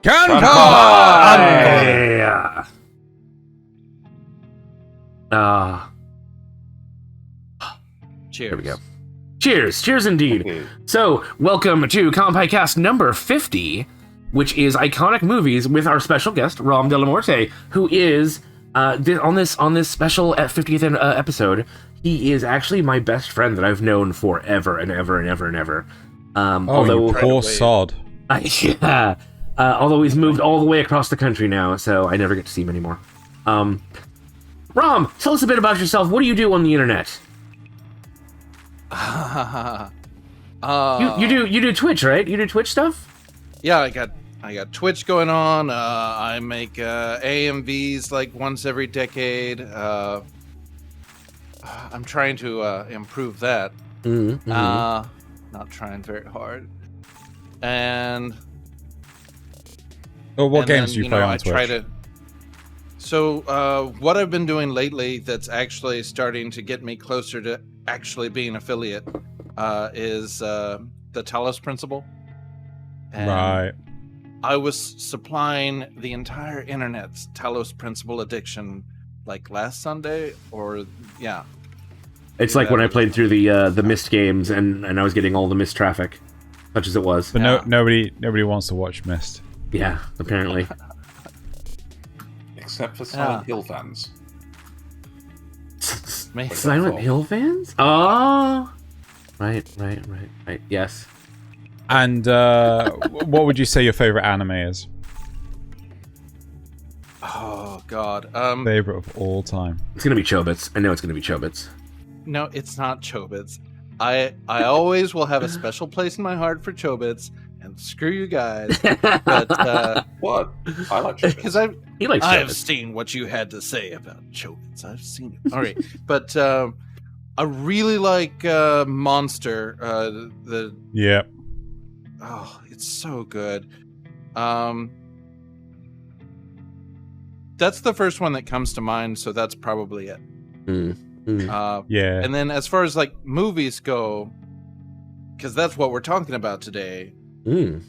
Kanpai! Cheers. Here we go. Cheers indeed. So, welcome to Kanpai Cast number 50, which is iconic movies with our special guest, Raum Dellamorte, who is, on this special 50th episode, he is actually my best friend that I've known forever and ever and ever and ever. Although, you poor sod. Yeah. Although he's moved all the way across the country now, so I never get to see him anymore. Raum, tell us a bit about yourself. What do you do on the internet? You do Twitch, right? You do Twitch stuff? Yeah, I got Twitch going on. I make AMVs like once every decade. I'm trying to improve that. Not trying very hard. And what games do you play on Twitch? So what I've been doing lately that's actually starting to get me closer to actually being an affiliate is the Talos Principle. And right. I was supplying the entire internet's Talos Principle addiction like last Sunday, or yeah. It's like when I played through the Myst games and I was getting all the Myst traffic, such as it was. But nobody wants to watch Myst. Yeah, apparently. Except for Silent Hill fans. Silent Hill fans? Oh! Right. Yes. And what would you say your favorite anime is? Oh, God. Favorite of all time. It's gonna be Chobits. I know it's gonna be Chobits. No, it's not Chobits. I always will have a special place in my heart for Chobits, and screw you guys. But what? I like Chobits. Because He likes I've Chobits. seen what you had to say about Chobits. I've seen it. All right, but I really like Monster. Yeah. Oh, it's so good. That's the first one that comes to mind, so that's probably it. Yeah. And then as far as like movies go, because that's what we're talking about today. I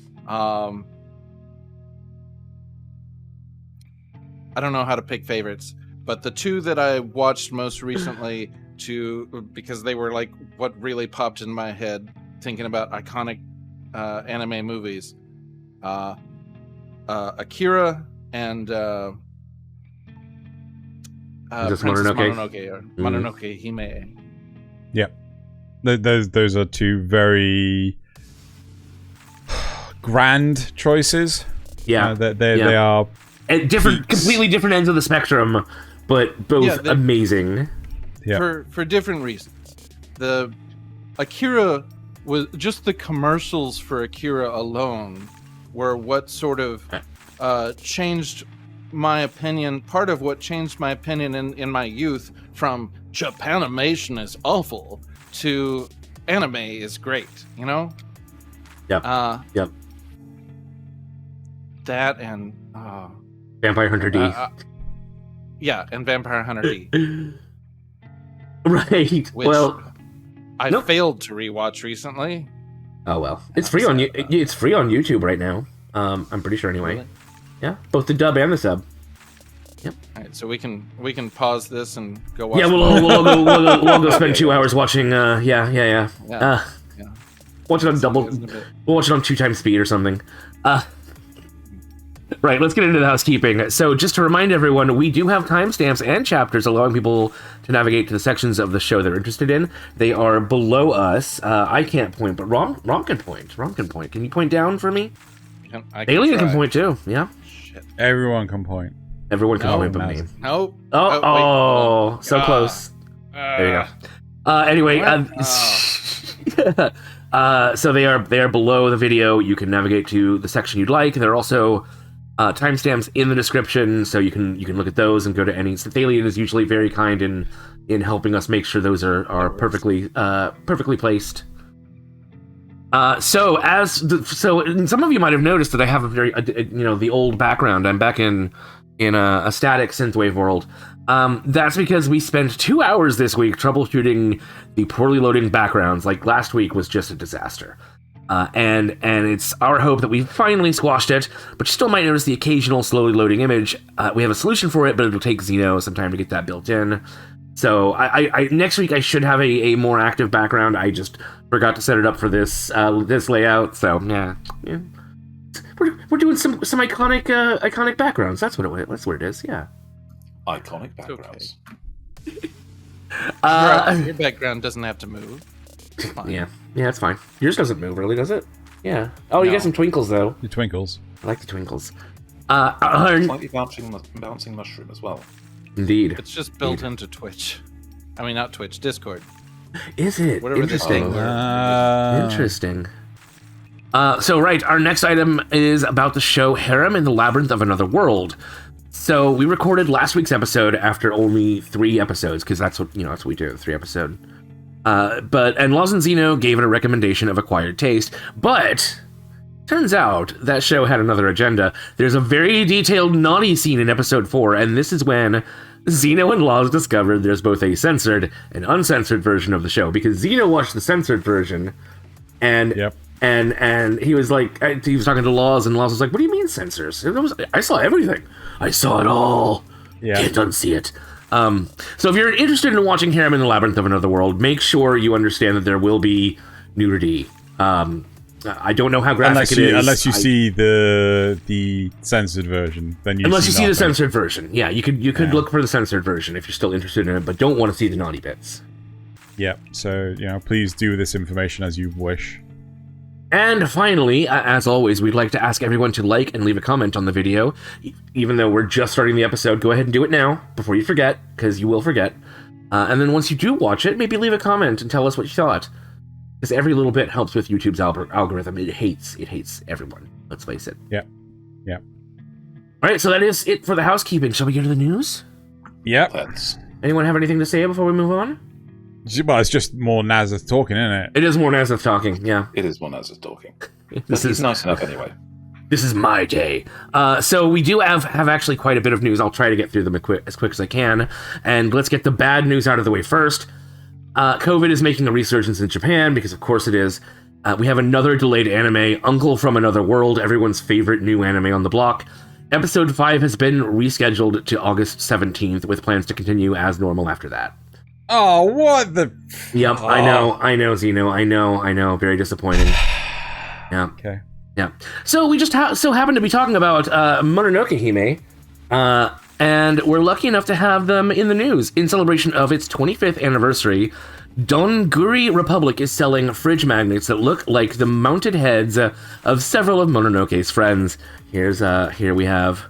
don't know how to pick favorites, but the two that I watched most recently because they were like what really popped in my head thinking about iconic anime movies. Akira and Princess Mononoke or Mononoke Hime. Yeah. Those are two very grand choices. Yeah. They are at completely different ends of the spectrum, but both amazing. Yeah. For different reasons. The Akira was just the commercials for Akira alone were what sort of changed my opinion. Part of what changed my opinion in my youth from Japanimation is awful to anime is great, you know? Yep. Yep. That and Vampire Hunter D. Yeah, and Vampire Hunter D. Right. Which I failed to rewatch recently. Oh well, it's free on it's free on YouTube right now. I'm pretty sure anyway. Really? Yeah, both the dub and the sub. Yep. All right, so we can pause this and go watch. Yeah, we'll go spend 2 hours watching. Yeah. Watch it on double. We'll watch it on 2 times speed or something. Right, let's get into the housekeeping. So just to remind everyone, we do have timestamps and chapters allowing people to navigate to the sections of the show they're interested in. They are below us. I can't point, but Rom can point. Rom can point. Can you point down for me? Thaylien can point too. Yeah. Shit. Everyone can point. Everyone can point but me. Nope. Oh, so close. There you go. Anyway, so they are below the video. You can navigate to the section you'd like. There are also timestamps in the description, so you can look at those and go to any. So Thaylien is usually very kind in helping us make sure those are perfectly placed. So some of you might have noticed that I have a very the old background. I'm back in a static synthwave world. That's because we spent 2 hours this week troubleshooting the poorly loading backgrounds. Like last week was just a disaster. And it's our hope that we finally squashed it, but you still might notice the occasional slowly loading image. We have a solution for it, but it'll take Xeno some time to get that built in. So I next week I should have a more active background. I just forgot to set it up for this this layout. So yeah. We're doing some iconic backgrounds. That's what it is. Yeah. Iconic backgrounds. Okay. Your background doesn't have to move. It's fine. Yeah, it's fine. Yours doesn't move, really, does it? Yeah. Oh, you got some twinkles though. The twinkles. I like the twinkles. Slightly bouncing mushroom as well. Indeed. It's just built into Twitch. I mean, not Twitch, Discord. Is it? Whatever Interesting. Interesting. So right, our next item is about the show Harem in the Labyrinth of Another World. So we recorded last week's episode after only 3 episodes, because that's what we do, 3 episode. And Loz and Xeno gave it a recommendation of acquired taste, but turns out that show had another agenda. There's a very detailed naughty scene in episode 4, and this is when Xeno and Loz discovered there's both a censored and uncensored version of the show, because Xeno watched the censored version, and he was like, he was talking to Loz, and Loz was like, "What do you mean censors? I saw everything. I saw it all. Can't unsee it." So if you're interested in watching Harem in the Labyrinth of Another World, make sure you understand that there will be nudity. I don't know how graphic it is. Unless you see the censored version, then unless you see the censored version. Yeah, you could look for the censored version if you're still interested in it, but don't want to see the naughty bits. Yeah, so, please do this information as you wish. And finally, as always, we'd like to ask everyone to like and leave a comment on the video. Even though we're just starting the episode, go ahead and do it now, before you forget, because you will forget. And then once you do watch it, maybe leave a comment and tell us what you thought. Because every little bit helps with YouTube's algorithm. It hates everyone. Let's face it. Yeah. Alright, so that is it for the housekeeping. Shall we get to the news? Yep. Anyone have anything to say before we move on? Well, it's just more Nasuth talking, isn't it? It is more Nasuth talking, yeah. It is more Nasuth talking. He's nice enough anyway. This is my day. So we do have actually quite a bit of news. I'll try to get through them as quick as I can. And let's get the bad news out of the way first. COVID is making a resurgence in Japan, because of course it is. We have another delayed anime, Uncle from Another World, everyone's favorite new anime on the block. Episode 5 has been rescheduled to August 17th, with plans to continue as normal after that. Oh, what the... Yep, I know, Xeno, I know, very disappointing. Yeah. Okay. Yeah. So we just so happen to be talking about Mononoke Hime, and we're lucky enough to have them in the news. In celebration of its 25th anniversary, Donguri Republic is selling fridge magnets that look like the mounted heads of several of Mononoke's friends. Here we have,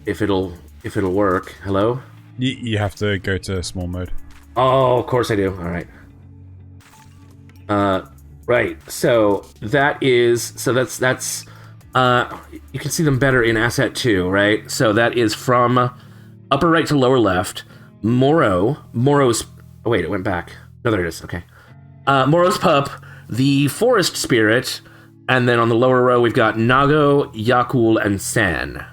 if it'll work. Hello? You have to go to small mode. Oh, of course I do. All right. Right. So that's you can see them better in Asset 2, right? So that is from upper right to lower left. Moro's. Oh wait, it went back. No, there it is. Okay. Moro's pup, the forest spirit, and then on the lower row we've got Nago, Yakul, and San.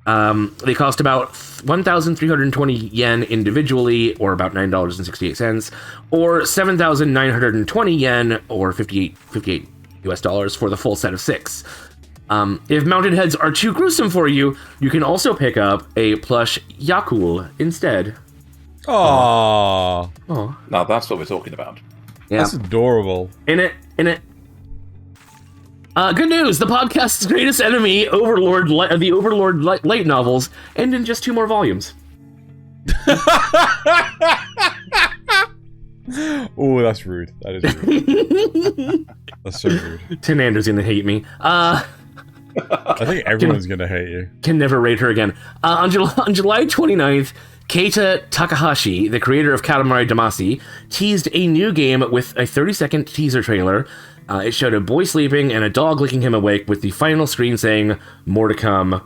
They cost about 1,320 yen individually, or about $9.68, or 7,920 yen, or 58 US dollars for the full set of 6. If mounted heads are too gruesome for you, you can also pick up a plush Yakul instead. Oh, Now that's what we're talking about. Yeah. That's adorable. In it. Good news! The podcast's greatest enemy, Overlord, the Overlord light novels, end in just 2 more volumes. Oh, that's rude. That is rude. That's so rude. Tenander's gonna hate me. I think everyone's gonna hate you. Can never rate her again. On July 29th, Keita Takahashi, the creator of Katamari Damacy, teased a new game with a 30-second teaser trailer. It showed a boy sleeping and a dog licking him awake, with the final screen saying, "More to come."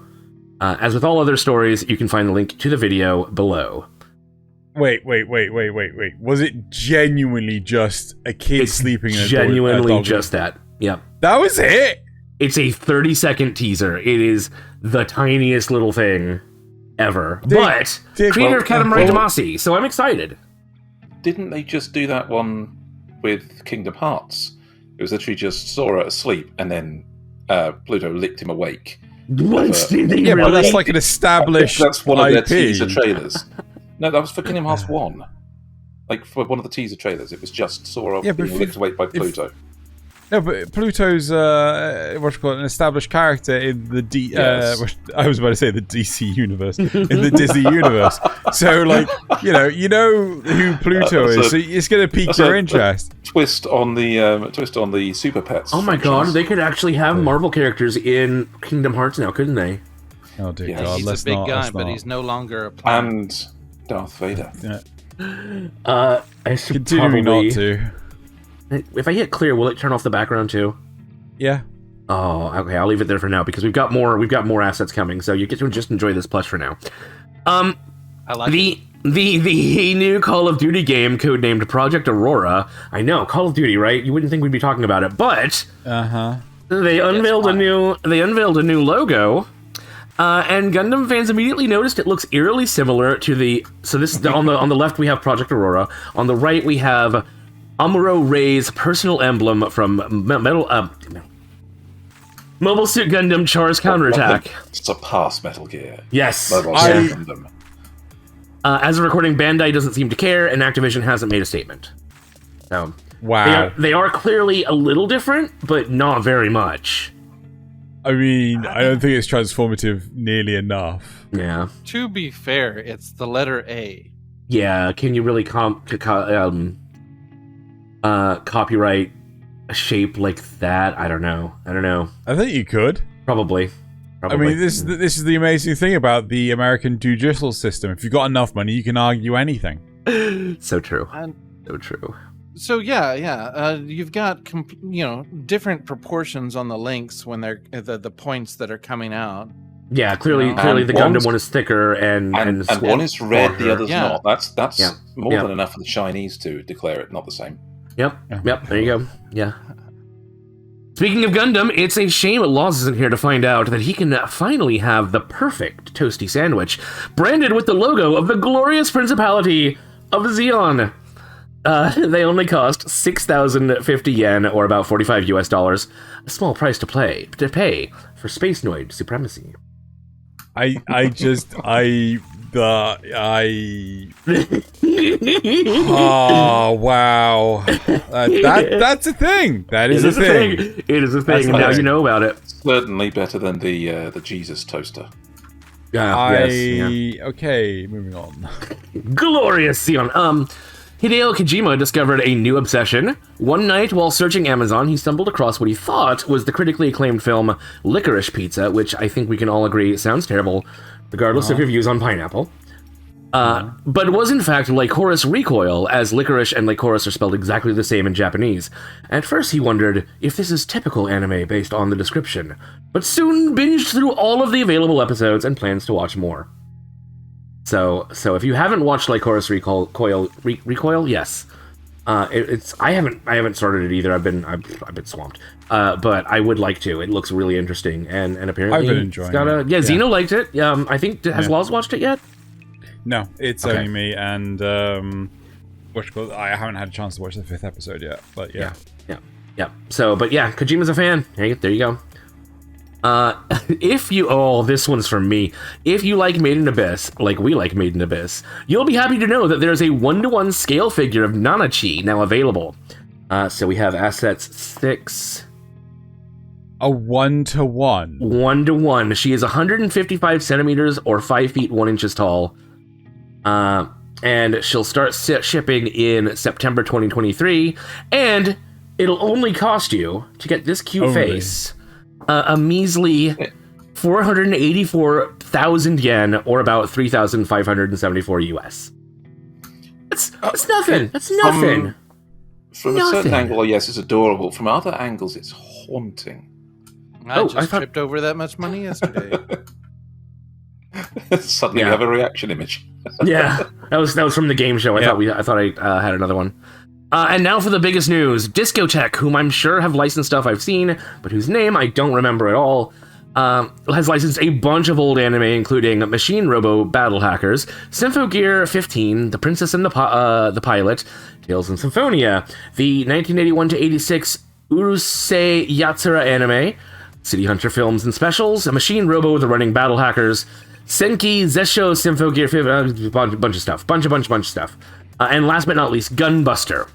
As with all other stories, you can find the link to the video below. Wait. Was it genuinely just a kid sleeping in a genuinely dog just that. Yep. That was it? It's a 30-second teaser. It is the tiniest little thing ever. Creator of Katamari Damacy, so I'm excited. Didn't they just do that one with Kingdom Hearts? It was literally just Sora asleep, and then Pluto licked him awake. What? Yeah, but that's like an established That's one of their IP. teaser trailers. No, that was for Kingdom Hearts 1. Like, for one of the teaser trailers, it was just Sora being licked awake by Pluto. No, but Pluto's an established character in the I was about to say the DC universe, in the Disney universe. So, like, you know who Pluto is. So it's going to pique your interest. Twist on the Super Pets. Oh my god, they could actually have Marvel characters in Kingdom Hearts now, couldn't they? Oh dear Yes. God, He's let's a big not, guy, let's but not. he's no longer a plant. And Darth Vader. Yeah. I should Continuing probably... not to. If I hit clear, will it turn off the background too? Yeah. Oh, okay. I'll leave it there for now because we've got more assets coming. So you get to just enjoy this plush for now. I like it. The new Call of Duty game codenamed Project Aurora. I know, Call of Duty, right? You wouldn't think we'd be talking about it, but they unveiled a new logo. And Gundam fans immediately noticed it looks eerily similar to the. So this on the left we have Project Aurora. On the right we have Amuro Ray's personal emblem from Mobile Suit Gundam Char's Counterattack. Surpass Metal Gear. Yes. Mobile Suit Gundam. As of recording, Bandai doesn't seem to care, and Activision hasn't made a statement. So Wow. they are clearly a little different, but not very much. I mean, I don't think it's transformative nearly enough. Yeah. To be fair, it's the letter A. Yeah. Can you really copyright a shape like that? I don't know. I think you could. Probably. I mean, this is the amazing thing about the American judicial system. If you've got enough money, you can argue anything. So true. And So true. so you've got different proportions on the links when they're the points that are coming out. Yeah, clearly And the Gundam one is thicker and one is red, the other's Yeah. not. That's Yeah. more Yeah. than enough for the Chinese to declare it not the same. Yep. There you go. Yeah. Speaking of Gundam, it's a shame Loz isn't here to find out that he can finally have the perfect toasty sandwich, branded with the logo of the glorious Principality of Zeon. They only cost 6,050 yen, or about $45 US, a small price to pay for Space Noid supremacy. Oh wow, that's a thing. That is a thing. It is a thing, That's and now fine. you know about it. Certainly better than the Jesus toaster. Okay, moving on. Glorious Zeon. Hideo Kojima discovered a new obsession. One night, while searching Amazon, he stumbled across what he thought was the critically acclaimed film Lycoris Pizza, which I think we can all agree sounds terrible, regardless of your views on pineapple. But it was in fact Lycoris Recoil, as licorice and Lycoris are spelled exactly the same in Japanese. At first he wondered if this is typical anime based on the description, but soon binged through all of the available episodes and plans to watch more. So if you haven't watched Lycoris Recoil, yes. I haven't started it either. I've been swamped. But I would like to. It looks really interesting, and apparently I've been enjoying it. Yeah, Xeno liked it. I think has Loz watched it yet? No, it's Okay. only me, and I haven't had a chance to watch the 5th episode yet. But yeah. So, but yeah, Kojima's a fan. Hey, there you go. This one's from me. If you like Made in Abyss, like we like Made in Abyss, you'll be happy to know that there's a 1-to-1 scale figure of Nanachi now available. So we have assets 6. A 1-to-1. 1-to-1. She is 155 centimeters or 5 feet 1 inches tall. And she'll start shipping in September 2023. And it'll only cost you to get this cute face a measly 484,000 yen, or about 3,574 US. It's nothing. That's nothing. From a certain angle, yes, it's adorable. From other angles, it's haunting. I just tripped over that much money yesterday. Suddenly we have a reaction image. Yeah, that was from the game show. I thought I had another one. And now for the biggest news. Discotek, whom I'm sure have licensed stuff I've seen, but whose name I don't remember at all, has licensed a bunch of old anime, including Machine Robo Battle Hackers, Symphogear 15, The Princess and the Pilot, Tales in Symphonia, the 1981 to 86 Urusei Yatsura Anime, City Hunter Films and Specials, a Machine Robo with the Running Battle Hackers, Senki Zesho Symphogear, bunch of stuff. Bunch of stuff. And last but not least, Gunbuster.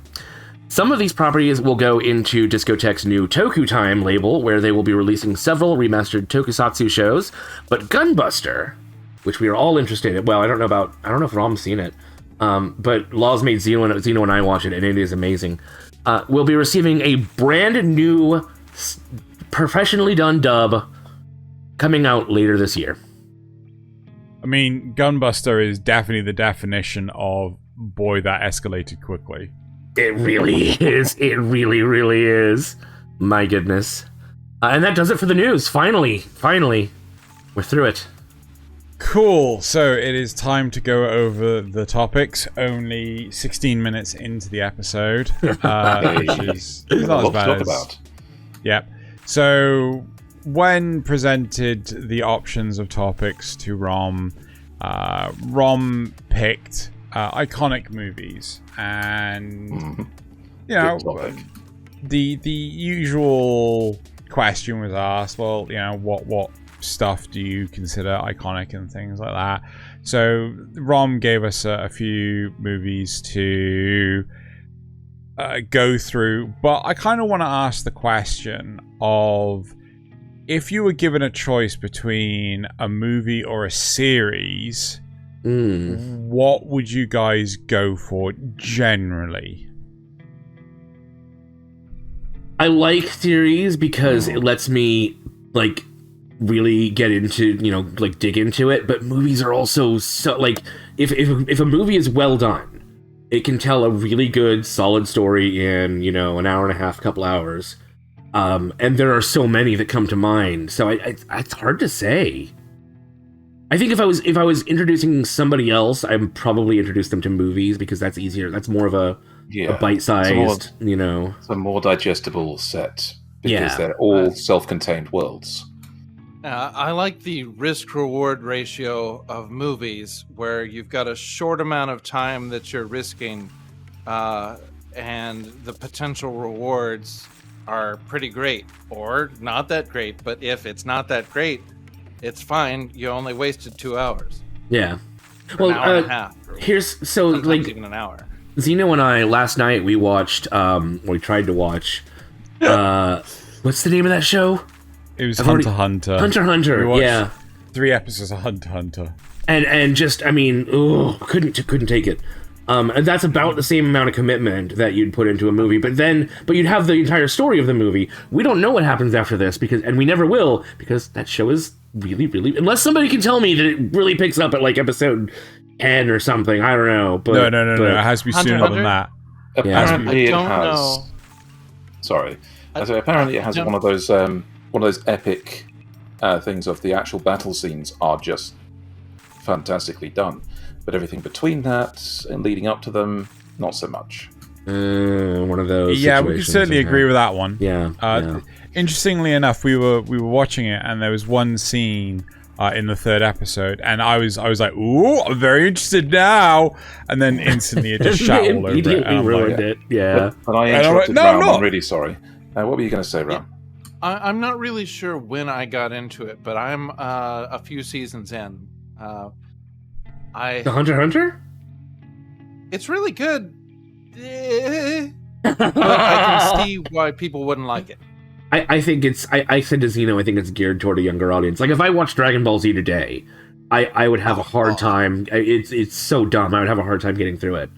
Some of these properties will go into Discotek's new Toku Time label, where they will be releasing several remastered tokusatsu shows, but Gunbuster, which we are all interested in, well, I don't know if Rom's seen it, but Loz made Xeno and I watch it, and it is amazing, will be receiving a brand new, professionally done dub coming out later this year. I mean, Gunbuster is definitely the definition of boy that escalated quickly. It really is. It really, really is. My goodness. And that does it for the news. Finally, we're through it. Cool. So it is time to go over the topics. Only 16 minutes into the episode, which is not as bad as... Yep. So when presented the options of topics to Rom, Rom picked iconic movies, and you know, the usual question was asked. Well, you know, what stuff do you consider iconic and things like that? So Rom gave us a few movies to go through, but I kind of want to ask the question of, if you were given a choice between a movie or a series, what would you guys go for generally? I like series because it lets me, like, really get into, you know, like, dig into it, but movies are also so, like, if a movie is well done, it can tell a really good, solid story in, you know, an hour and a half, couple hours. And there are so many that come to mind. So it's hard to say. I think if I was introducing somebody else, I'd probably introduce them to movies, because that's easier. That's more of a bite-sized, you know. It's a more digestible set, because they're all self-contained worlds. I like the risk-reward ratio of movies, where you've got a short amount of time that you're risking, and the potential rewards are pretty great, or not that great. But if it's not that great, it's fine. You only wasted 2 hours. Yeah. Well, an hour and a half. Here's so like even an hour. Xeno and I last night we watched. We tried to watch. What's the name of that show? It was Hunter x Hunter. Hunter x Hunter. Yeah. 3 episodes of Hunter x Hunter. And just, I mean, couldn't take it. And that's about the same amount of commitment that you'd put into a movie, but you'd have the entire story of the movie. We don't know what happens after this, and we never will, because that show is really, really, unless somebody can tell me that it really picks up at like episode 10 or something. I don't know. But, no. It has to be sooner than that. Apparently, it has. Sorry. Apparently, it has one of those epic things of the actual battle scenes are just fantastically done. But everything between that and leading up to them, not so much. One of those. Yeah, we can certainly agree with that one. Yeah. Interestingly enough, we were watching it, and there was one scene in the 3rd episode, and I was like, "Ooh, I'm very interested now!" And then instantly it just shot all over it. And ruined it. Yeah. But I interrupted Raum. I'm really sorry. What were you going to say, Raum? I'm not really sure when I got into it, but I'm a few seasons in. The Hunter x Hunter? It's really good. But I can see why people wouldn't like it. I think it's... I said to Xeno, I think it's geared toward a younger audience. Like, if I watched Dragon Ball Z today, I would have a hard time... It's so dumb. I would have a hard time getting through it.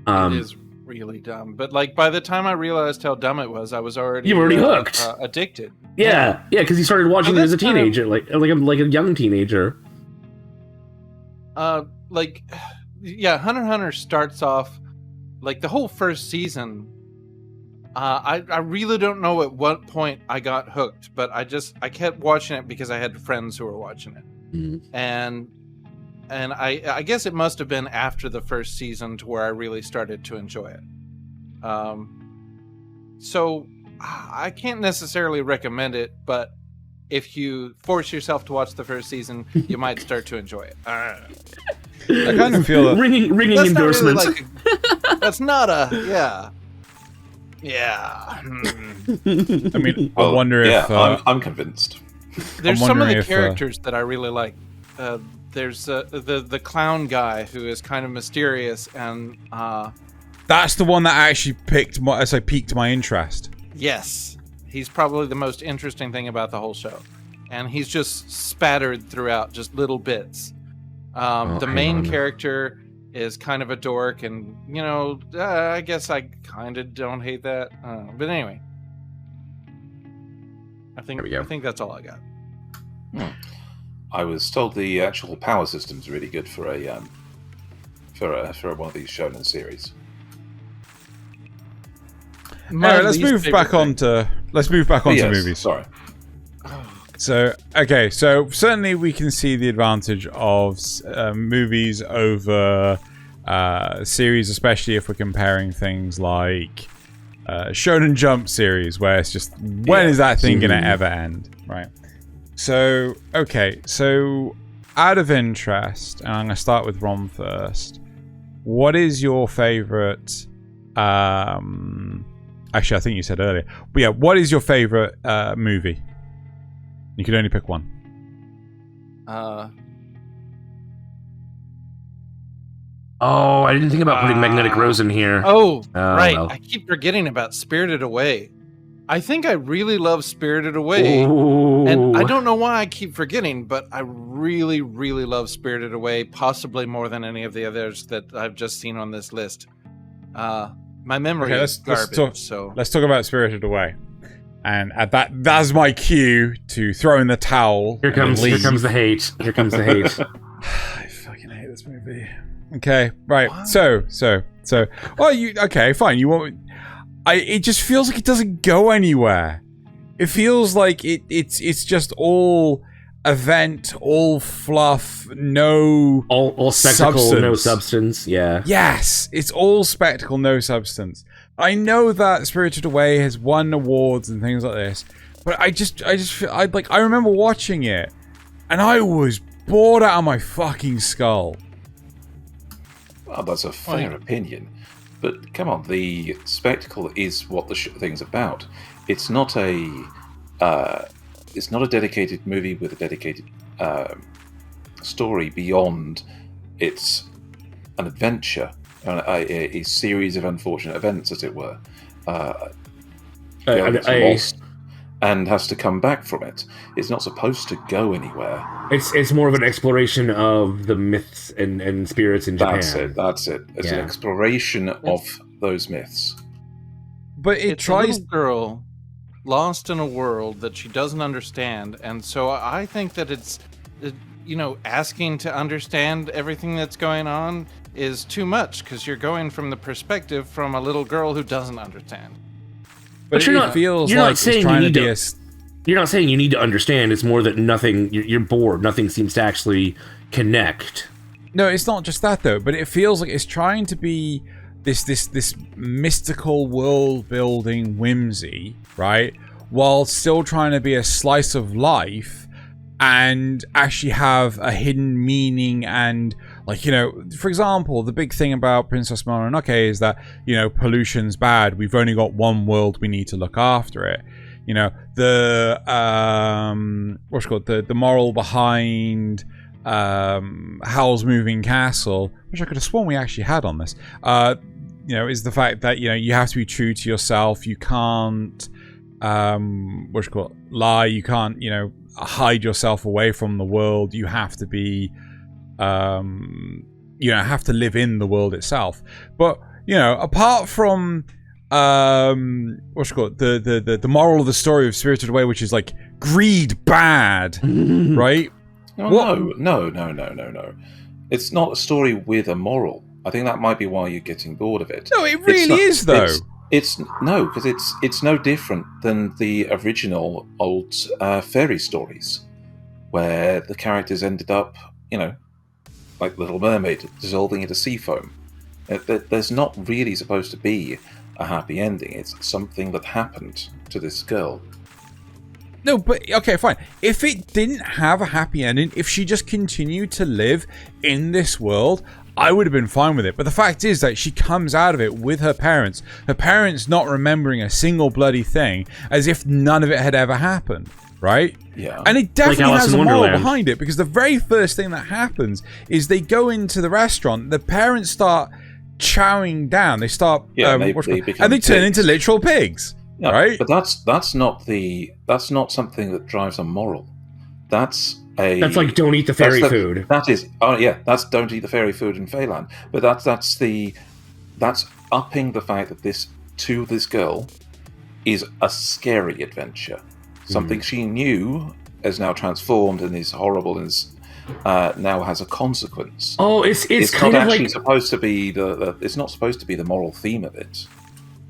It is really dumb. But, like, by the time I realized how dumb it was, I was already... You were already hooked. Addicted. Yeah, because you started watching it as a teenager. Like a young teenager. Hunter x Hunter starts off, like, the whole first season, I really don't know at what point I got hooked, but I kept watching it because I had friends who were watching it. Mm-hmm. And I guess it must have been after the first season to where I really started to enjoy it. So I can't necessarily recommend it, but if you force yourself to watch the first season, you might start to enjoy it. I kind of feel that ringing endorsements. That's not a Yeah. I mean, I wonder if I'm convinced. There's some of the characters that I really like. There's the clown guy who is kind of mysterious, and that's the one that actually piqued my interest. Yes, he's probably the most interesting thing about the whole show, and he's just spattered throughout just little bits. The main character is kind of a dork, and I guess I kind of don't hate that. But anyway, I think that's all I got. I was told the actual power system's really good for a for one of these shonen series. Anyway, let's move back on to movies. Sorry. So certainly we can see the advantage of movies over series, especially if we're comparing things like Shonen Jump series, where it's just when is that thing gonna ever end, right? So out of interest, and I'm gonna start with Rom first. What is your favorite? Actually, I think you said earlier, but yeah, what is your favorite movie? You can only pick one. Oh, I didn't think about putting Magnetic Rose in here. Right. Well. I keep forgetting about Spirited Away. I think I really love Spirited Away. Ooh. And I don't know why I keep forgetting, but I really, really love Spirited Away, possibly more than any of the others that I've just seen on this list. My memory is garbage. Let's talk about Spirited Away. And at that's my cue to throw in the towel. Here comes the hate. Here comes the hate. I fucking hate this movie. Okay, right. What? So. Oh, okay? Fine. You want? It just feels like it doesn't go anywhere. It feels like it's just all event, all fluff, no all spectacle, substance. No substance. Yeah. Yes, it's all spectacle, no substance. I know that Spirited Away has won awards and things like this, but I just feel I remember watching it, and I was bored out of my fucking skull. Well, that's a fair opinion, but come on, the spectacle is what the thing's about. It's not a dedicated movie with a dedicated story beyond it's an adventure. A series of unfortunate events, as it were. Lost and has to come back from it. It's not supposed to go anywhere. It's more of an exploration of the myths and spirits in Japan. That's it. It's an exploration of those myths. But it's a little girl lost in a world that she doesn't understand, and so I think that it's asking to understand everything that's going on is too much, because you're going from the perspective from a little girl who doesn't understand. But you're not saying you need to understand. It's more that you're bored. Nothing seems to actually connect. No, it's not just that though. But it feels like it's trying to be this mystical world building whimsy, right? While still trying to be a slice of life and actually have a hidden meaning and, for example, the big thing about Princess Mononoke is that, pollution's bad. We've only got one world. We need to look after it. The moral behind Howl's Moving Castle, which I could have sworn we actually had on this, is the fact that, you have to be true to yourself. You can't, lie. You can't, hide yourself away from the world. You have to be, have to live in the world itself. But, apart from, the moral of the story of Spirited Away, which is like greed bad, right? No. It's not a story with a moral. I think that might be why you're getting bored of it. No, it really is though. It's no different than the original old fairy stories, where the characters ended up, like Little Mermaid, dissolving into sea foam. There's not really supposed to be a happy ending. It's something that happened to this girl. No, but okay, fine. If it didn't have a happy ending, if she just continued to live in this world, I would have been fine with it. But the fact is that she comes out of it with her parents not remembering a single bloody thing, as if none of it had ever happened, right? Yeah. And it definitely Alice has in a moral Wonderland. behind it, because the very first thing that happens is they go into the restaurant, the parents start chowing down, they start, Yeah, they and they turn pigs. into literal pigs, Yeah, right? But that's not something that drives a moral. That's like don't eat the fairy food. That is, that's don't eat the fairy food in Phelan. But that's upping the fact that this girl is a scary adventure. Something she knew is now transformed and is horrible and is now has a consequence. Oh, it's kind not of actually like supposed to be it's not supposed to be the moral theme of it.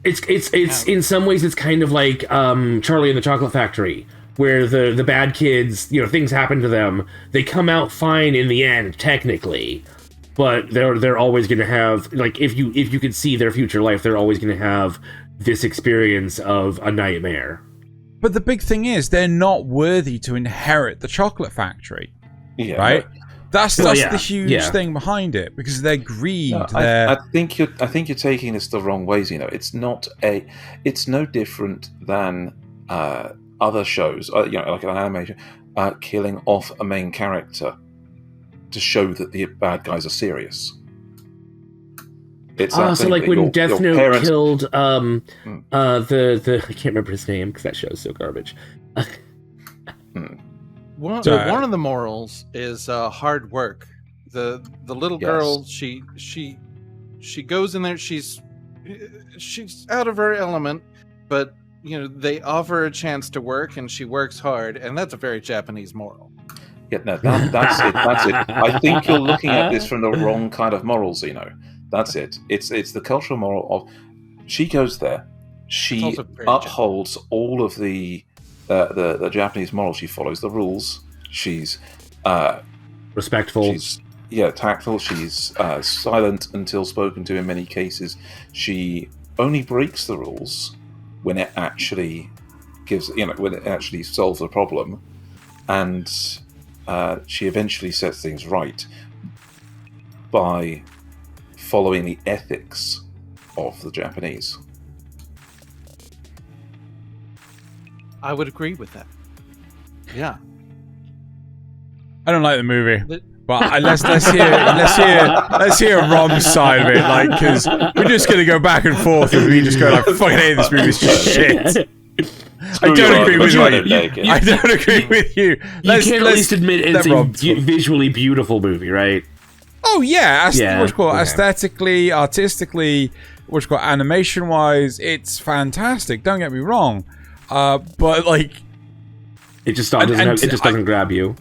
It's in some ways it's kind of like Charlie and the Chocolate Factory, where the bad kids, things happen to them. They come out fine in the end, technically, but they're always going to have, like, if you could see their future life, they're always going to have this experience of a nightmare. But the big thing is, they're not worthy to inherit the chocolate factory, Yeah, right? That's Well, the huge thing behind it, because they're greed. I think you're taking this the wrong ways. It's no different than other shows, like an animation, killing off a main character to show that the bad guys are serious. It's So like when Death Note parents... killed the I can't remember his name because that show's so garbage. One of the morals is hard work. The little girl, she goes in there. She's out of her element, but they offer her a chance to work, and she works hard, and that's a very Japanese moral. Yeah, no, that's it. That's it. I think you're looking at this from the wrong kind of morals, That's it. It's the cultural moral of she goes there, she upholds all of the Japanese morals. She follows the rules. She's respectful. She's tactful. She's silent until spoken to in many cases. She only breaks the rules when it actually when it actually solves a problem, and she eventually sets things right by following the ethics of the Japanese. I would agree with that. Yeah. I don't like the movie, but let's hear Rom's side of it, like, because we're just gonna go back and forth and me just go like, "Fucking hate this movie, it's just shit." I don't agree with you. I don't agree with you. You can at least admit it's a visually beautiful movie, right? Oh yeah, aesthetically, artistically, animation-wise, it's fantastic. Don't get me wrong, but like, it just doesn't grab you.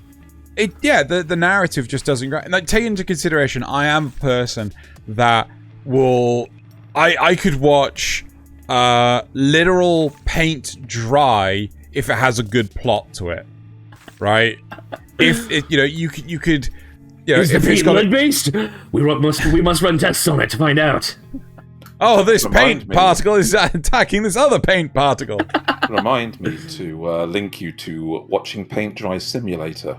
The narrative just doesn't grab. Like, take into consideration, I am a person that will, I could watch literal paint dry if it has a good plot to it, right? If it, you could. Is the paint lead-based? We must run tests on it to find out. Oh, this paint particle is attacking this other paint particle. Remind me to link you to watching Paint Dry Simulator.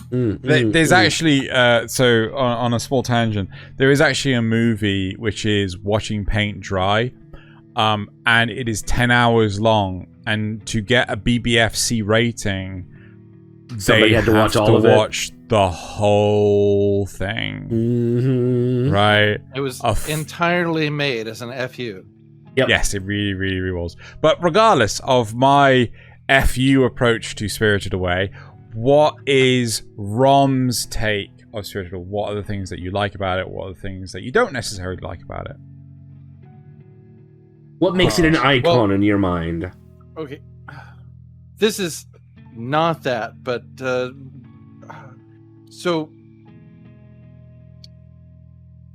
There's actually, so on a small tangent, there is actually a movie which is Watching Paint Dry, and it is 10 hours long, and to get a BBFC rating, somebody had to watch all of it. The whole thing, right? It was entirely made as an FU. Yep. Yes, it really, really, really was. But regardless of my FU approach to Spirited Away, what is Rom's take of Spirited Away? What are the things that you like about it? What are the things that you don't necessarily like about it? What makes it an icon in your mind? Okay, this is not that, but so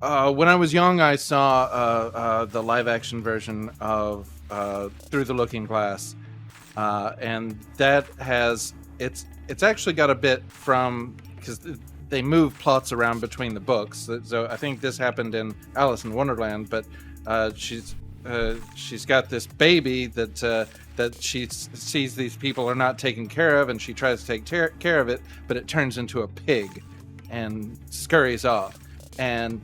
when I was young, I saw the live-action version of Through the Looking Glass, and that has it's actually got a bit from, because they move plots around between the books. So I think this happened in Alice in Wonderland, but she's got this baby that she sees these people are not taken care of, and she tries to take care of it, but it turns into a pig and scurries off. And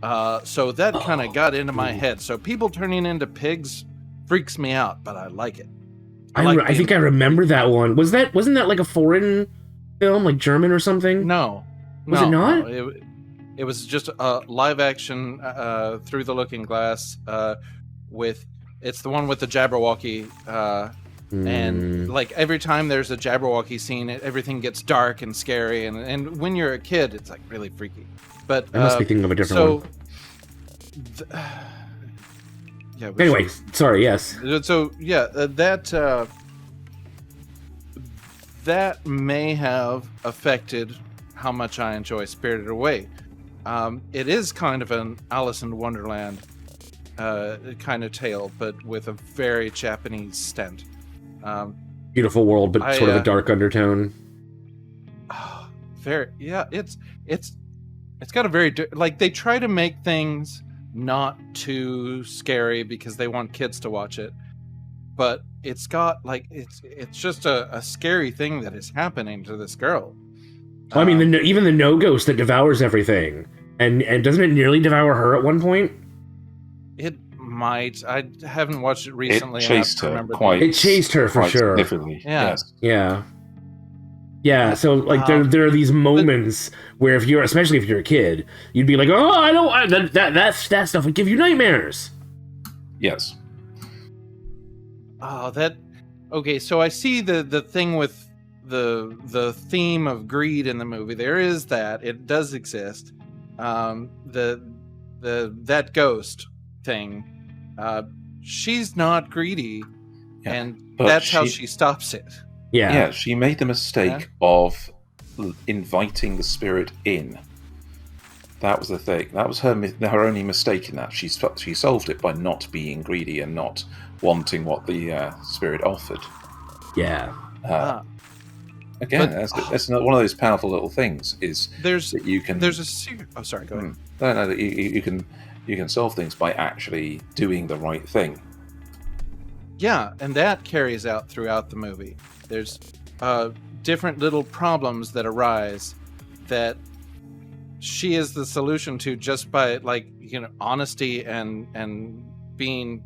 So that kind of got into my head. So people turning into pigs freaks me out, but I like it. I think I remember that one. Wasn't that like a foreign film, like German or something? No. Was it not? No, it was just a live action Through the Looking Glass it's the one with the Jabberwocky and like every time there's a Jabberwocky scene, everything gets dark and scary, and when you're a kid, it's like really freaky. But I must be thinking of a different one. Yeah. Anyway, sorry. Yes. So yeah, that may have affected how much I enjoy Spirited Away. It is kind of an Alice in Wonderland kind of tale, but with a very Japanese stent. Beautiful world, but sort of a dark undertone. It's got a very like they try to make things not too scary because they want kids to watch it, but it's got like it's just a scary thing that is happening to this girl. Well, I mean, even the no ghost that devours everything, and doesn't it nearly devour her at one point? It might. I haven't watched it recently. It chased her It chased her for sure. Significantly. Yeah. Yes. Yeah. So like there are these moments where especially if you're a kid, you'd be like, oh, I don't that stuff would give you nightmares. Yes. Okay. So I see the thing with the theme of greed in the movie. There is that. It does exist. That ghost thing. She's not greedy, and that's how she stops it. Yeah, she made the mistake of inviting the spirit in. That was the thing. That was her only mistake in that. She solved it by not being greedy and not wanting what the spirit offered. Yeah. Again, that's one of those powerful little things. That you can. There's a secret. Oh, sorry. Go ahead. No. That you can solve things by actually doing the right thing. Yeah, and that carries out throughout the movie. There's different little problems that arise that she is the solution to just by honesty and being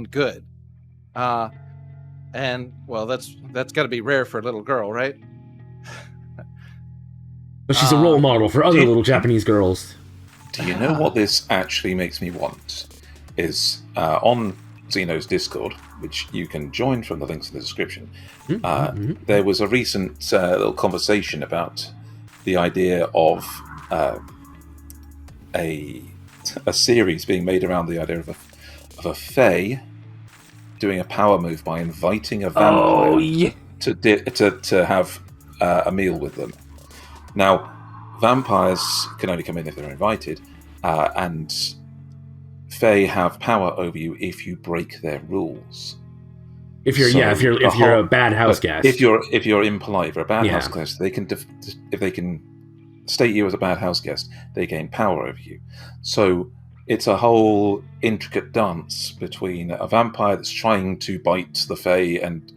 good. And well, that's got to be rare for a little girl, right? But she's a role model for other little Japanese girls. Do you know what this actually makes me want? Is on Xeno's Discord, which you can join from the links in the description. There was a recent little conversation about the idea of a series being made around the idea of a fae doing a power move by inviting a vampire to have a meal with them. Now, vampires can only come in if they're invited, and fae have power over you if you break their rules. If you're a bad house guest. If you're impolite, if you're a bad house guest, they can if they can state you as a bad house guest, they gain power over you. So it's a whole intricate dance between a vampire that's trying to bite the fae and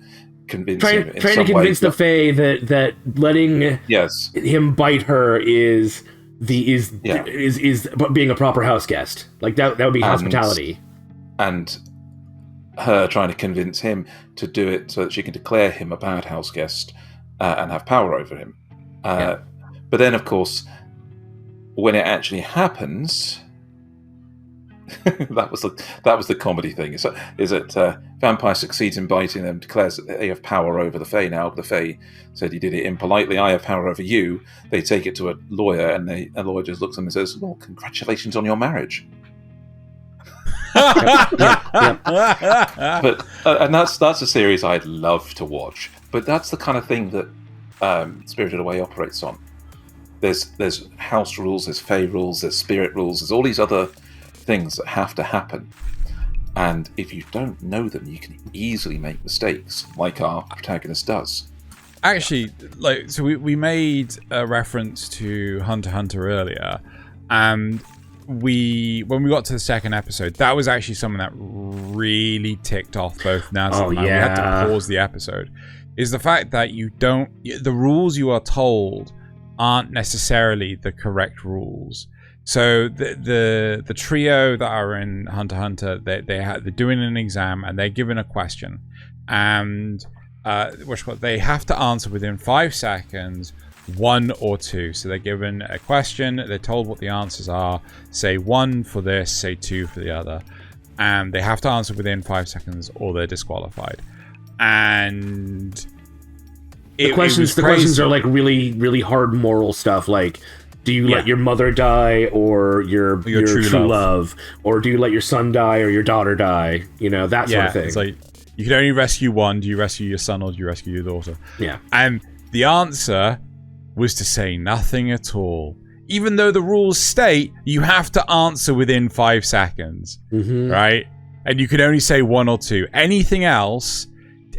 trying to convince the fae that letting him bite her is being a proper house guest. Like that would be hospitality. And her trying to convince him to do it so that she can declare him a bad house guest and have power over him. But then, of course, when it actually happens, that was the comedy thing. Is that vampire succeeds in biting them, declares that they have power over the fae. Now the fae said, "You did it impolitely. I have power over you." They take it to a lawyer, and a lawyer just looks at them and says, "Well, congratulations on your marriage." But and that's a series I'd love to watch. But that's the kind of thing that Spirited Away operates on. There's house rules, there's fae rules, there's spirit rules, there's all these other things that have to happen, and if you don't know them, you can easily make mistakes, like our protagonist does. Actually, so we made a reference to Hunter x Hunter earlier, and when we got to the second episode, that was actually something that really ticked off both Nasuth and I. We had to pause the episode. Is the fact that the rules you are told aren't necessarily the correct rules. So the trio that are in Hunter x Hunter, they're doing an exam and they're given a question, and they have to answer within 5 seconds, 1 or 2. So they're given a question, they're told what the answers are. Say 1 for this, say 2 for the other, and they have to answer within 5 seconds or they're disqualified. And the questions are like really, really hard moral stuff, like, do you let your mother die or your true love? Or do you let your son die or your daughter die? You know, that sort of thing. It's like, you can only rescue one. Do you rescue your son or do you rescue your daughter? Yeah. And the answer was to say nothing at all. Even though the rules state you have to answer within 5 seconds. Right? And you can only say 1 or 2. Anything else,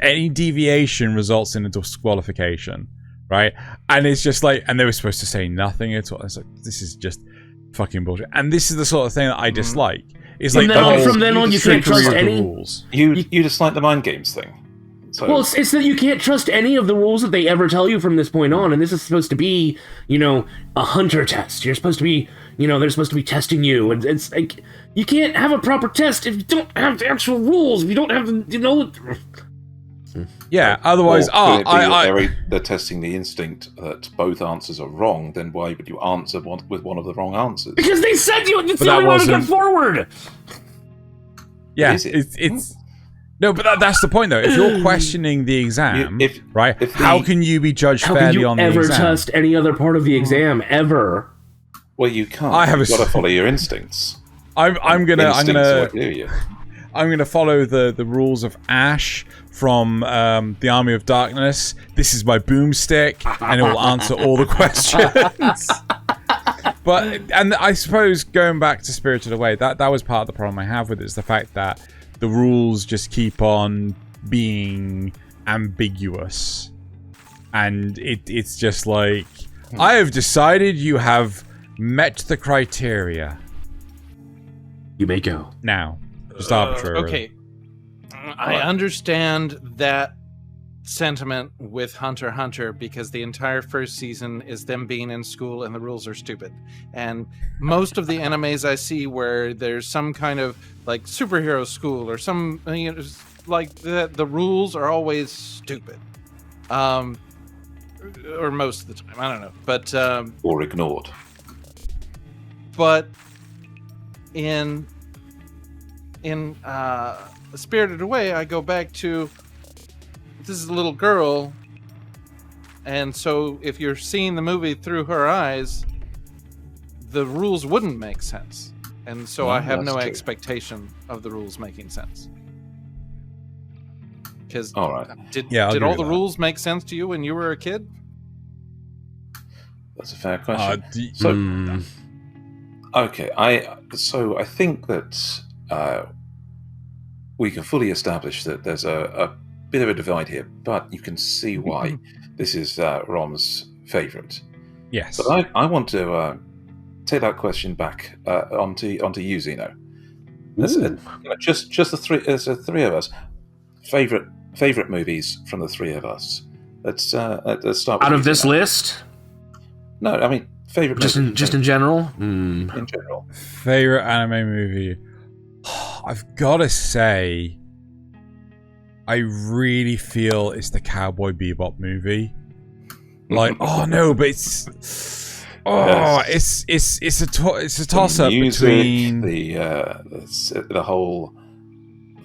any deviation results in a disqualification. Right? And it's just like, and they were supposed to say nothing at all. It's like, this is just fucking bullshit. And this is the sort of thing that I dislike. It's like from then on, you can't trust any rules. You dislike the mind games thing. So. Well, it's that you can't trust any of the rules that they ever tell you from this point on. And this is supposed to be, a hunter test. You're supposed to be, they're supposed to be testing you. And it's like, you can't have a proper test if you don't have the actual rules. If you don't have the, Yeah, otherwise, they're testing the instinct that both answers are wrong. Then why would you answer with one of the wrong answers? Because they said it's the only way to get forward. Yeah, it's no, but that's the point, though. If you're questioning the exam, how can you be judged fairly on the exam? How can you ever trust any other part of the exam ever? Well, you can't. You've got to follow your instincts. I'm gonna follow the rules of Ash from the Army of Darkness. This is my boomstick, and it will answer all the questions. And I suppose going back to Spirited Away, that was part of the problem I have with it, is the fact that the rules just keep on being ambiguous, and it's just like, I have decided you have met the criteria. You may go now. Just arbitrary. Okay. I understand that sentiment with Hunter x Hunter, because the entire first season is them being in school and the rules are stupid. And most of the animes I see where there's some kind of like superhero school or some, like the rules are always stupid. Or most of the time, I don't know. But or ignored. But in Spirited Away, I go back to, this is a little girl, and so if you're seeing the movie through her eyes, the rules wouldn't make sense, and so I have no expectation of the rules making sense. Because did all the rules make sense to you when you were a kid? That's a fair question. Okay, I think that we can fully establish that there's a bit of a divide here, but you can see why this is Rom's favourite. Yes. But I want to take that question back onto you, Xeno. Just the three. There's the three of us. Favorite movies from the three of us. Let's start with out of this list. No, I mean favorite. Just in general. In general. Favorite anime movie. I've got to say, I really feel it's the Cowboy Bebop movie. Like, but it's a toss up between the whole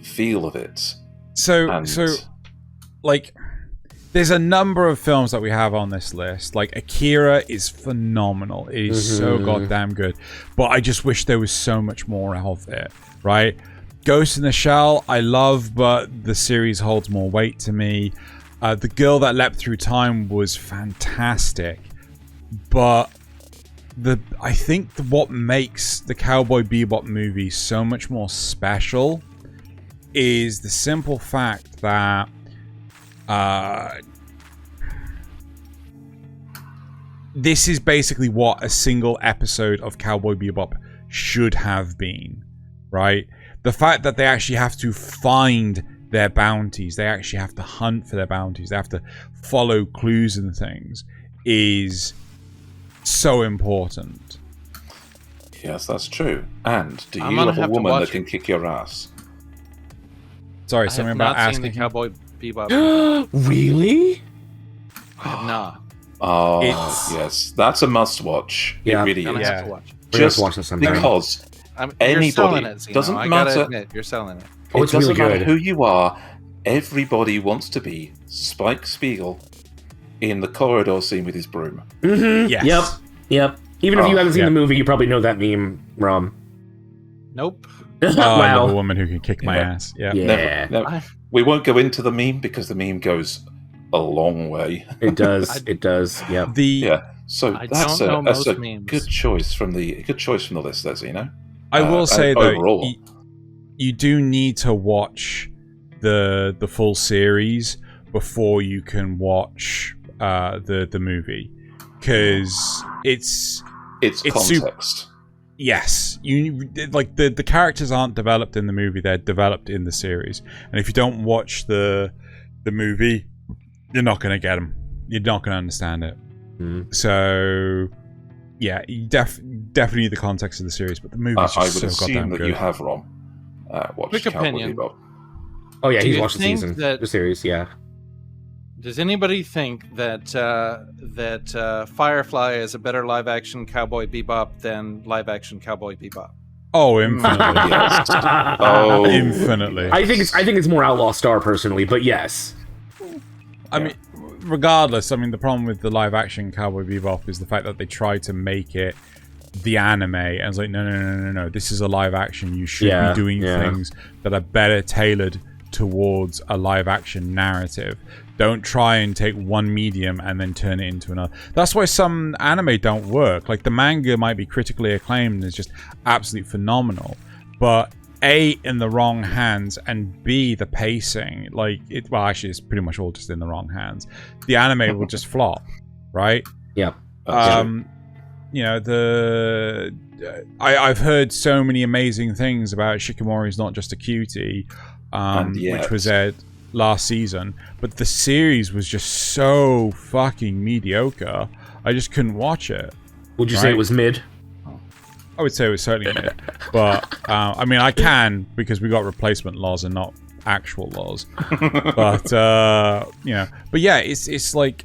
feel of it. So like, there's a number of films that we have on this list. Like, Akira is phenomenal. It is so goddamn good. But I just wish there was so much more of it, right? Ghost in the Shell, I love, but the series holds more weight to me. The Girl That Leapt Through Time was fantastic. But I think what makes the Cowboy Bebop movie so much more special is the simple fact that this is basically what a single episode of Cowboy Bebop should have been, right? The fact that they actually have to find their bounties, they actually have to hunt for their bounties, they have to follow clues and things, is so important. Yes, that's true. And do I'm you gonna have a have to woman watch that can kick your ass? Sorry, I something have about not seen the asking. Cowboy Bebop movie. Really? I have not. Oh, It's- yes. That's a must-watch. Yeah. It really Gonna is. have to watch. We're gonna have Just to watch this sometime. because You're Anybody. selling it, Xeno. Doesn't I gotta matter. admit, you're selling it. Oh, it it's really doesn't matter good. who you are, everybody wants to be Spike Spiegel in the corridor scene with his broom. Mm-hmm. Yes. Yep. Even if you haven't seen yeah. the movie, you probably know that meme, Rom. Nope. Oh, I love a Wow. woman who can kick my Yeah. ass. Yeah. Yeah. Never. We won't go into the meme because the meme goes a long way. It does. It does. Yep. The Yeah. So I that's don't know that's most a memes. good choice from the list there, Xeno. I will say and though, overall. you do need to watch the full series before you can watch the movie, because it's context. yes, you like the characters aren't developed in the movie; they're developed in the series. And if you don't watch the movie, you're not going to get them. You're not going to understand it. Mm. So, yeah, you definitely need the context of the series, but the movie is I just would so assume goddamn that good. you have, Rom, watched Quick Cowboy opinion. Bebop. Oh yeah, Do he's you watched the think season, that- the series. Yeah. Does anybody think that Firefly is a better live-action Cowboy Bebop than live-action Cowboy Bebop? Oh, infinitely. Yes. Oh, Infinitely. I think it's more Outlaw Star personally, but yes. I mean, regardless, I mean, the problem with the live-action Cowboy Bebop is the fact that they tried to make it the anime, and it's like, no. This is a live-action. You should Yeah, be doing yeah. things that are better tailored towards a live-action narrative. Don't try and take one medium and then turn it into another. That's why some anime don't work. Like, the manga might be critically acclaimed and is just absolutely phenomenal, but A, in the wrong hands, and B, the pacing, like, well, actually, it's pretty much all just in the wrong hands. The anime will just flop, right? Yep. You know, I've heard so many amazing things about Shikimori's Not Just a Cutie, which was aired last season, but the series was just so fucking mediocre. I just couldn't watch it. Would you say it was mid? I would say it was certainly mid, but I mean, I can, because we got replacement laws and not actual laws. But you know, but yeah, it's like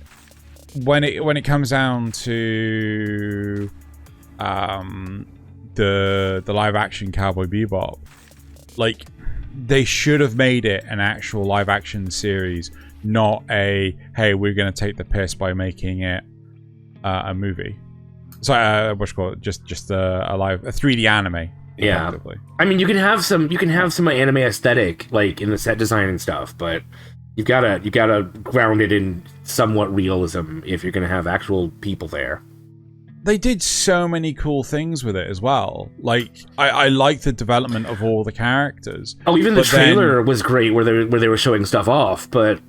when it comes down to the live action Cowboy Bebop, like, they should have made it an actual live action series, not a hey, we're going to take the piss by making it a movie. So what's it called? Just a 3D anime. Yeah. Effectively. I mean, you can have some anime aesthetic, like in the set design and stuff, but you gotta ground it in somewhat realism if you're gonna have actual people there. They did so many cool things with it as well. Like, I like the development of all the characters. Oh, even the But then- trailer was great, where they were showing stuff off, but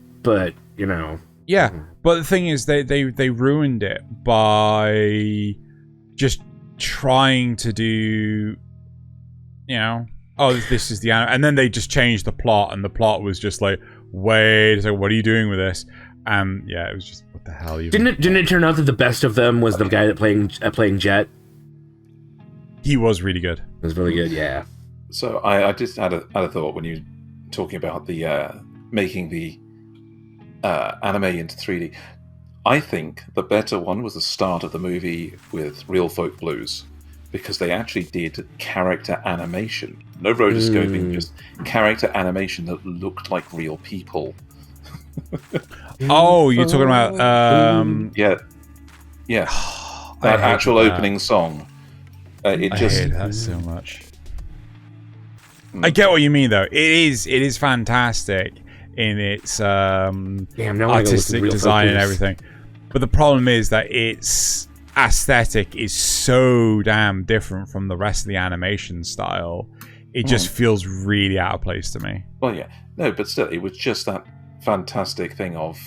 you know. Yeah, but the thing is, they ruined it by just trying to do, you know, oh, this is the anime, and then they just changed the plot, and the plot was just like, wait a second, what are you doing with this? Yeah, it was just, what the hell? Didn't it turn out that the best of them was the guy that playing Jet? He was really good. It was really good, yeah. So I just had a thought when you were talking about the making the anime into 3D. I think the better one was the start of the movie with Real Folk Blues, because they actually did character animation. No rotoscoping, just character animation that looked like real people. Oh, you're talking about Yeah. That hate actual that. opening song. It I just hate that so much. I get what you mean, though. It is fantastic in its Damn, now I gotta listen to artistic Real design and Focus. everything, but the problem is that its aesthetic is so damn different from the rest of the animation style. It just feels really out of place to me. Well, yeah. No, but still, it was just that fantastic thing of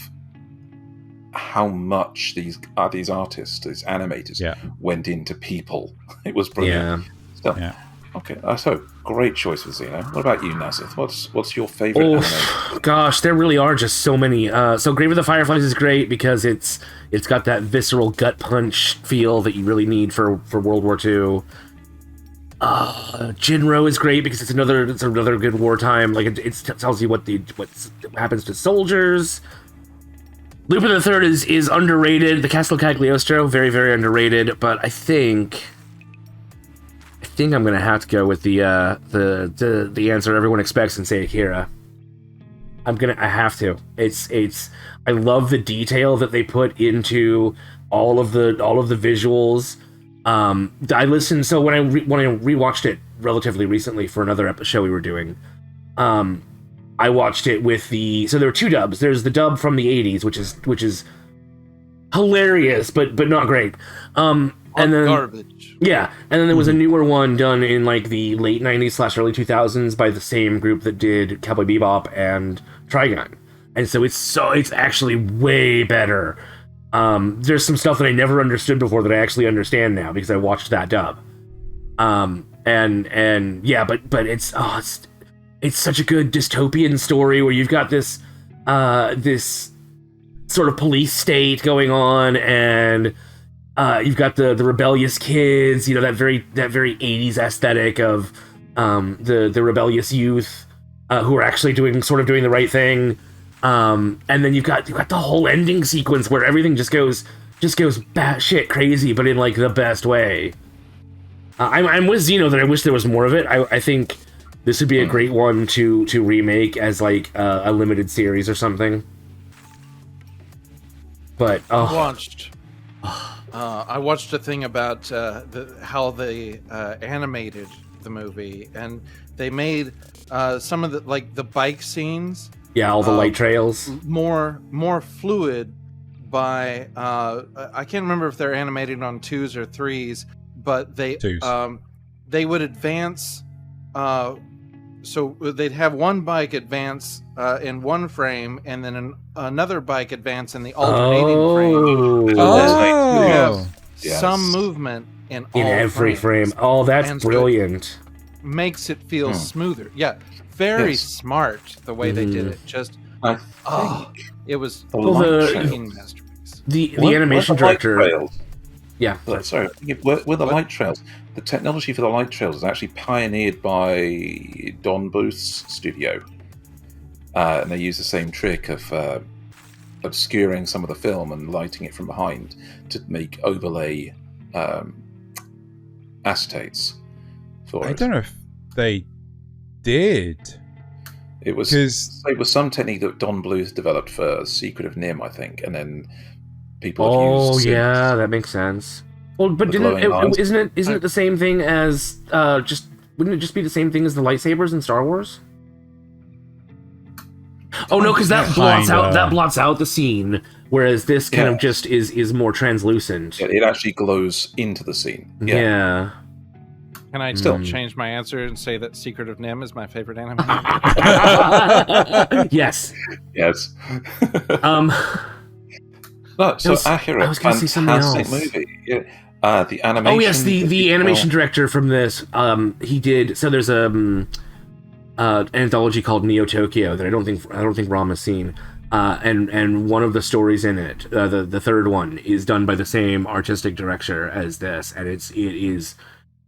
how much these artists, these animators, went into people. It was brilliant. Yeah. Still, Yeah. Okay, so great choice for Xeno. What about you, Nasuth? What's your favorite anime? Gosh, there really are just so many. So Grave of the Fireflies is great because it's got that visceral gut punch feel that you really need for World War II. Jinro is great because it's another good wartime. Like it tells you what happens to soldiers. Lupin the Third is underrated. The Castle Cagliostro, very, very underrated. But I think I'm gonna have to go with the answer everyone expects and say Akira. I have to. I love the detail that they put into all of the visuals. I listened. So when I rewatched it relatively recently for another show we were doing, I watched it with so there were two dubs. There's the dub from the 80s, which is hilarious, but not great. And then garbage. Yeah, and then there was a newer one done in like the late 90s / early 2000s by the same group that did Cowboy Bebop and Trigun. And so it's actually way better. There's some stuff that I never understood before that I actually understand now because I watched that dub. And yeah, but it's such a good dystopian story where you've got this sort of police state going on, and you've got the rebellious kids, that very 80s aesthetic of the rebellious youth who are actually doing the right thing. And then you've got the whole ending sequence where everything just goes batshit crazy, but in like the best way. I'm with Xeno that I wish there was more of it. I think this would be a great one to remake as like a limited series or something. But I watched a thing about how they animated the movie, and they made some of the bike scenes. Yeah, all the light trails. More fluid by I can't remember if they're animated on 2s or 3s, but they would advance. So they'd have one bike advance in one frame, and then another bike advance in the alternating frame. Oh, yes. Some movement in every frame. Oh, that's brilliant. So makes it feel smoother. Yeah, very smart the way they did it. Just it was a masterpiece. The animation director. Yeah. Sorry, with the light trails, the technology for the light trails is actually pioneered by Don Bluth's studio, and they use the same trick of obscuring some of the film and lighting it from behind to make overlay acetates for it. I don't know if they did. It was some technique that Don Bluth developed for Secret of NIMH, I think, and then people used yeah, that makes sense. Well, but isn't it the same thing as wouldn't it just be the same thing as the lightsabers in Star Wars? Oh no, because that blots out the scene, whereas this kind of just is more translucent. Yeah, it actually glows into the scene. Yeah. Can I still change my answer and say that Secret of NIMH is my favorite anime? Yes. Yes. No, so Akira, I was going to say something else. Movie. Yeah. The animation. Oh yes, the animation director from this. He did. So there's an anthology called Neo Tokyo that I don't think Ram has seen. And one of the stories in it, the third one, is done by the same artistic director as this, and it is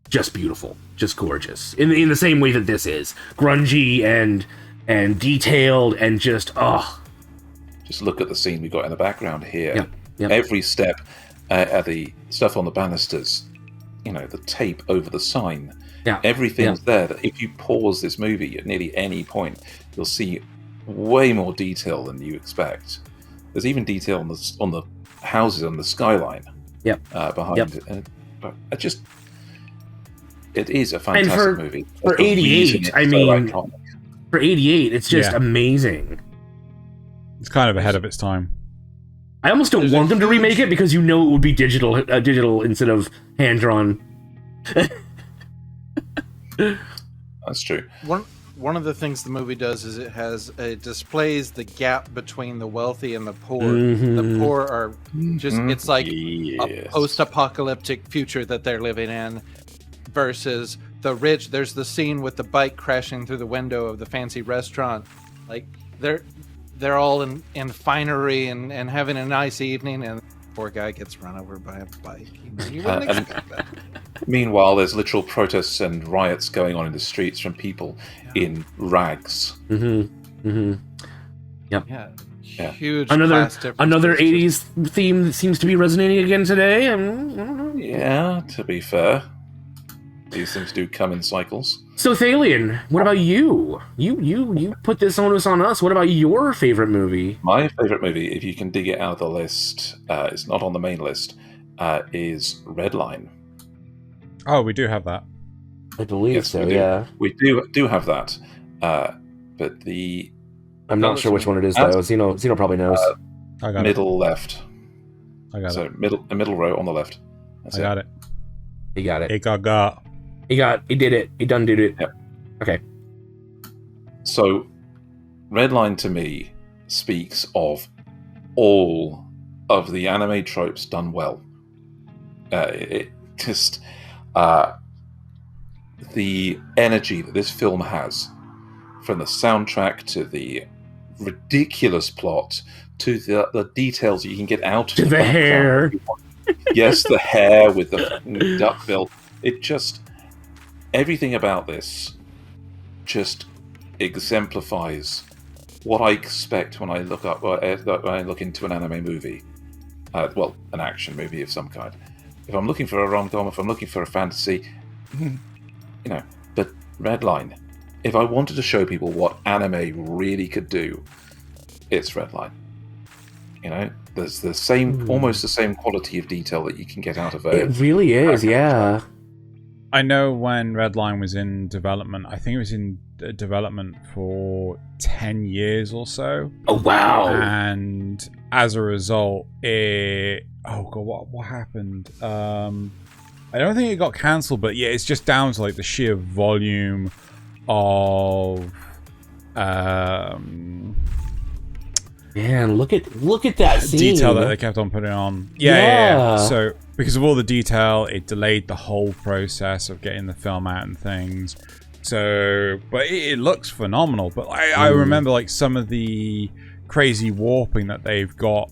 just beautiful, just gorgeous, in the same way that this is grungy and detailed and just Just look at the scene we got in the background here. Yep. Every step, the stuff on the banisters, the tape over the sign. Yeah. Everything's there. That if you pause this movie at nearly any point, you'll see way more detail than you expect. There's even detail on the houses on the skyline. Behind it. And, but it is a fantastic movie. For 88, I mean, for 88, it's just amazing. It's kind of ahead of its time. I almost don't want them to remake it because it would be digital instead of hand drawn. That's true. One of the things the movie does is it displays the gap between the wealthy and the poor. The poor are just it's like a post-apocalyptic future that they're living in, versus the rich. There's the scene with the bike crashing through the window of the fancy restaurant. Like they're all in finery and having a nice evening, and the poor guy gets run over by a bike. You wouldn't expect that. Meanwhile, there's literal protests and riots going on in the streets from people in rags. Yep. Yeah. Huge another class difference. 80s theme that seems to be resonating again today. I don't know. Yeah, to be fair, these things do come in cycles. So Thaylien, what about you? You put this onus on us. What about your favorite movie? My favorite movie, if you can dig it out of the list, it's not on the main list, is Redline. Oh, we do have that. I believe Yes, so. we do. Yeah. We do have that, but the I'm not sure which one it is though. Xeno probably knows. I got middle left. I got So it. middle row on the left. That's I got it. He got it. It got. He did it. He done did it. Yep. Okay. So, Redline to me speaks of all of the anime tropes done well. It just the energy that this film has, from the soundtrack to the ridiculous plot to the details you can get out To of the hair. Yes, the hair with the duckbill. It just everything about this just exemplifies what I expect when I look into an anime movie. Well, an action movie of some kind. If I'm looking for a rom-com, if I'm looking for a fantasy, but Redline. If I wanted to show people what anime really could do, it's Redline. There's the same, almost the same quality of detail that you can get out of it. It really is, yeah. I know when Redline was in development, I think it was in development for 10 years or so. Oh, wow. And as a result, what happened? I don't think it got cancelled, but yeah, it's just down to like the sheer volume of Man, look at that scene. detail that they kept on putting on. Yeah. So because of all the detail, it delayed the whole process of getting the film out and things. So, but it looks phenomenal. But I remember like some of the crazy warping that they've got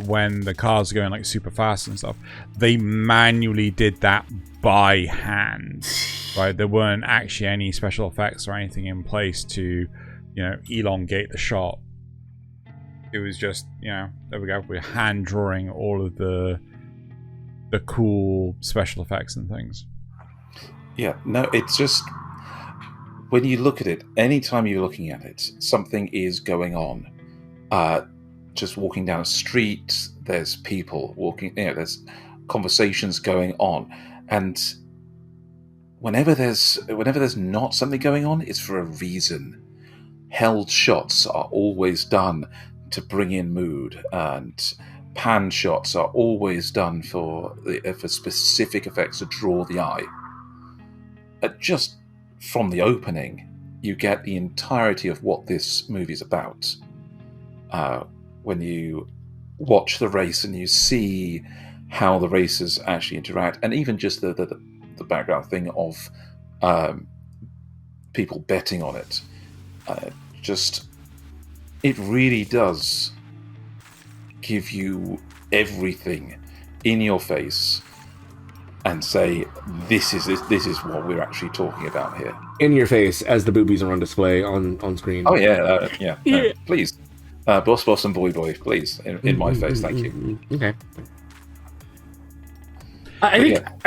when the cars are going like super fast and stuff. They manually did that by hand, right? There weren't actually any special effects or anything in place to, elongate the shot. It was just, there we go. We're hand drawing all of the cool special effects and things. Yeah, no, it's just when you look at it, anytime you're looking at it, something is going on. Just walking down a street, there's people walking, there's conversations going on, and whenever there's not something going on, it's for a reason. Held shots are always done to bring in mood, and pan shots are always done for specific effects to draw the eye. Just from the opening, you get the entirety of what this movie's about. When you watch the race and you see how the racers actually interact, and even just the background thing of people betting on it, it really does give you everything in your face and say, this is what we're actually talking about here. In your face as the boobies are on display on screen. Oh yeah, yeah. Please, boss and boy, please, in my face, thank you. Okay. I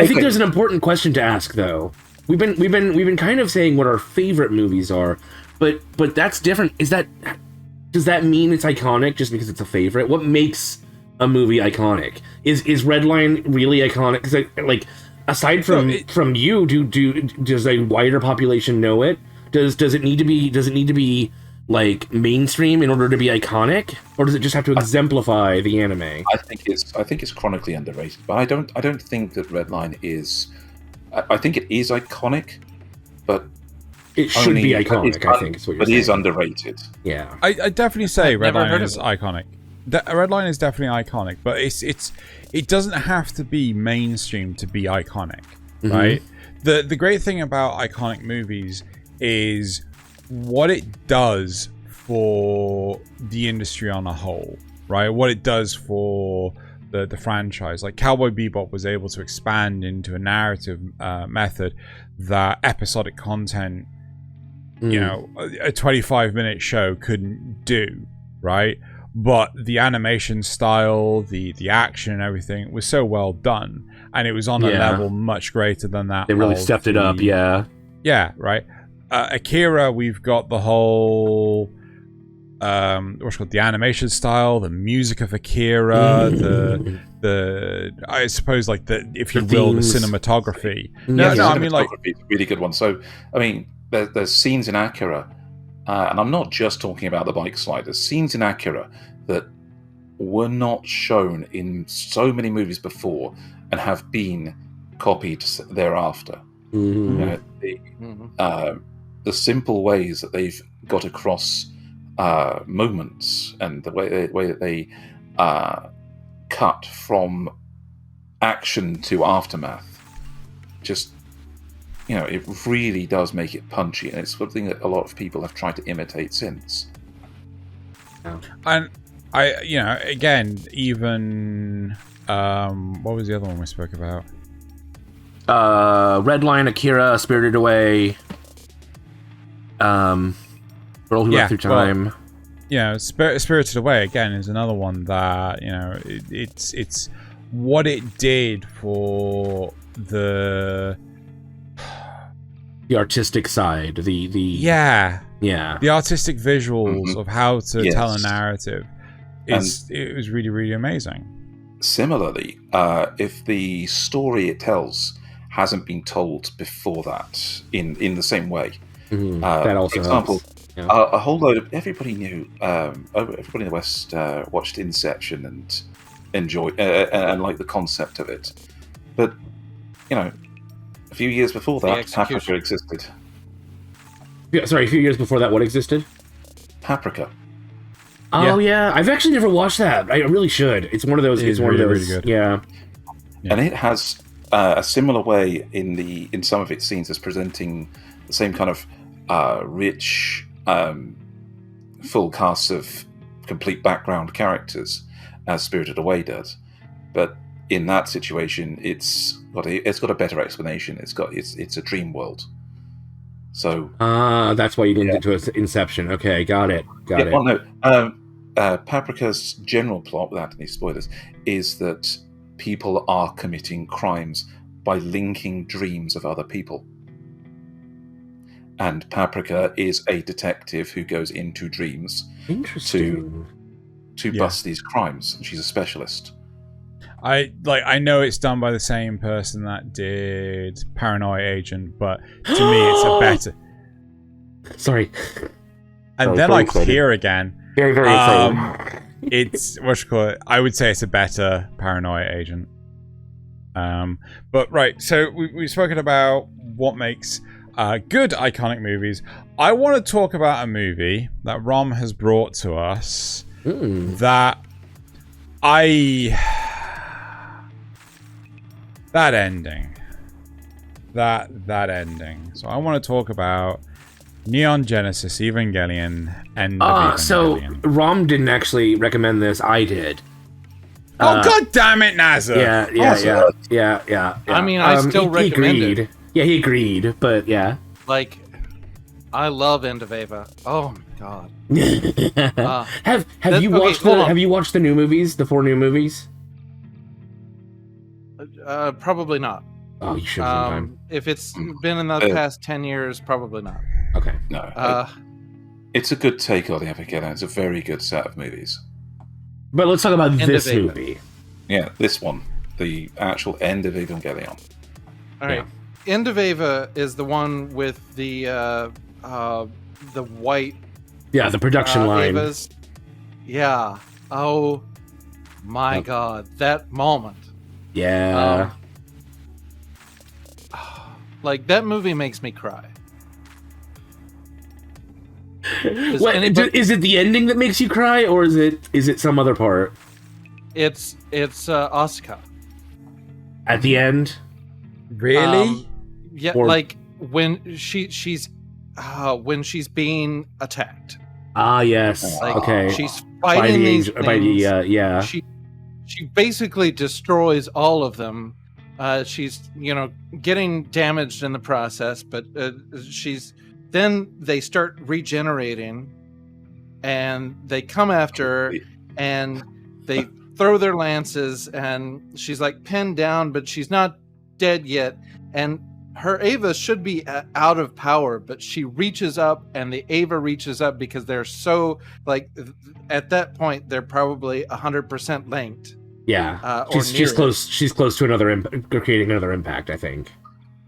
think there's an important question to ask though. We've been kind of saying what our favorite movies are, but that's different. Does that mean it's iconic just because it's a favorite? What makes a movie iconic? Is Redline really iconic? Because aside from you, does a wider population know it? Does it need to be like mainstream in order to be iconic, or does it just have to exemplify the anime? I think it's chronically underrated, but I don't think that Redline is. I think it is iconic, but it should be iconic. I think is what you're saying. But it is underrated. Yeah, I definitely say Redline is iconic. Redline is definitely iconic, but it doesn't have to be mainstream to be iconic, right? The great thing about iconic movies is what it does for the industry on a whole, right? What it does for the franchise. Like Cowboy Bebop was able to expand into a narrative method that episodic content, you know, a 25-minute show couldn't do, right? But the animation style, the action and everything was so well done, and it was on a level much greater than that. They really stepped it up, yeah, right. Akira, we've got the whole what's called the animation style, the music of Akira, the I suppose like the, if you will, the cinematography. I mean, like, it's a really good one. So I mean, there's scenes in Akira, and I'm not just talking about the bike slide. There's scenes in Akira that were not shown in so many movies before and have been copied thereafter. You know, the simple ways that they've got across moments and the way that they cut from action to aftermath, just, you know, it really does make it punchy, and it's something that a lot of people have tried to imitate since. And I, you know, again, even what was the other one we spoke about? Redline, Akira, Spirited Away, Girl Who Went Through Time. Well, you know, Spirited Away again is another one that, you know, it's what it did for the artistic side, the artistic visuals of how to tell a narrative. It was really, really amazing. Similarly, if the story it tells hasn't been told before that in the same way, that also example, helps. A whole load of everybody knew. Everybody in the West watched Inception and enjoyed and liked the concept of it, but you know, a few years before that, Paprika existed. Yeah, sorry, a few years before that, what existed? Paprika. Oh yeah, I've actually never watched that. I really should. It's one of those. It's one of those. Really good. Yeah, and it has a similar way in some of its scenes as presenting the same kind of rich, full cast of complete background characters as Spirited Away does, but in that situation, it's got a better explanation. It's a dream world. So that's why you didn't do Inception. Okay, got it. Well, no, Paprika's general plot, without any spoilers, is that people are committing crimes by linking dreams of other people. And Paprika is a detective who goes into dreams to bust these crimes, and she's a specialist. I know it's done by the same person that did Paranoia Agent, but to me it's a better. Sorry. And then I could hear again. Very, very exciting. It's I would say it's a better Paranoia Agent. But right, so we've spoken about what makes good iconic movies. I want to talk about a movie that Rom has brought to us that that ending. So I want to talk about Neon Genesis Evangelion End of Evangelion. So Rom didn't actually recommend this. I did. God damn it, Nasuth! Yeah. I mean, I still recommend it. Yeah, he agreed, but yeah. Like, I love End of Eva. Oh my god. Have you watched the new movies? The 4 new movies? Probably not. Oh, you should sometime. If it's been in the past 10 years, probably not. Okay. No. It's a good take on the Evangelion. It's a very good set of movies. But let's talk about this movie. Yeah, this one. The actual End of Evangelion. All right. Yeah. End of Eva is the one with the white... Yeah, the production line. Evas. Yeah. Oh, my God. That moment. Yeah. Like, that movie makes me cry. Is it the ending that makes you cry, or is it some other part? It's Nausicaa. At the end? Really? Yeah, like when she's being attacked. Ah, yes. Like, okay. She's fighting these things. she basically destroys all of them. She's getting damaged in the process, but then they start regenerating, and they come after her, and they throw their lances, and she's like pinned down, but she's not dead yet, and her Ava should be out of power, but she reaches up, and the Ava reaches up because they're so at that point they're probably 100% linked. Yeah, she's close. She's close to creating another impact, I think.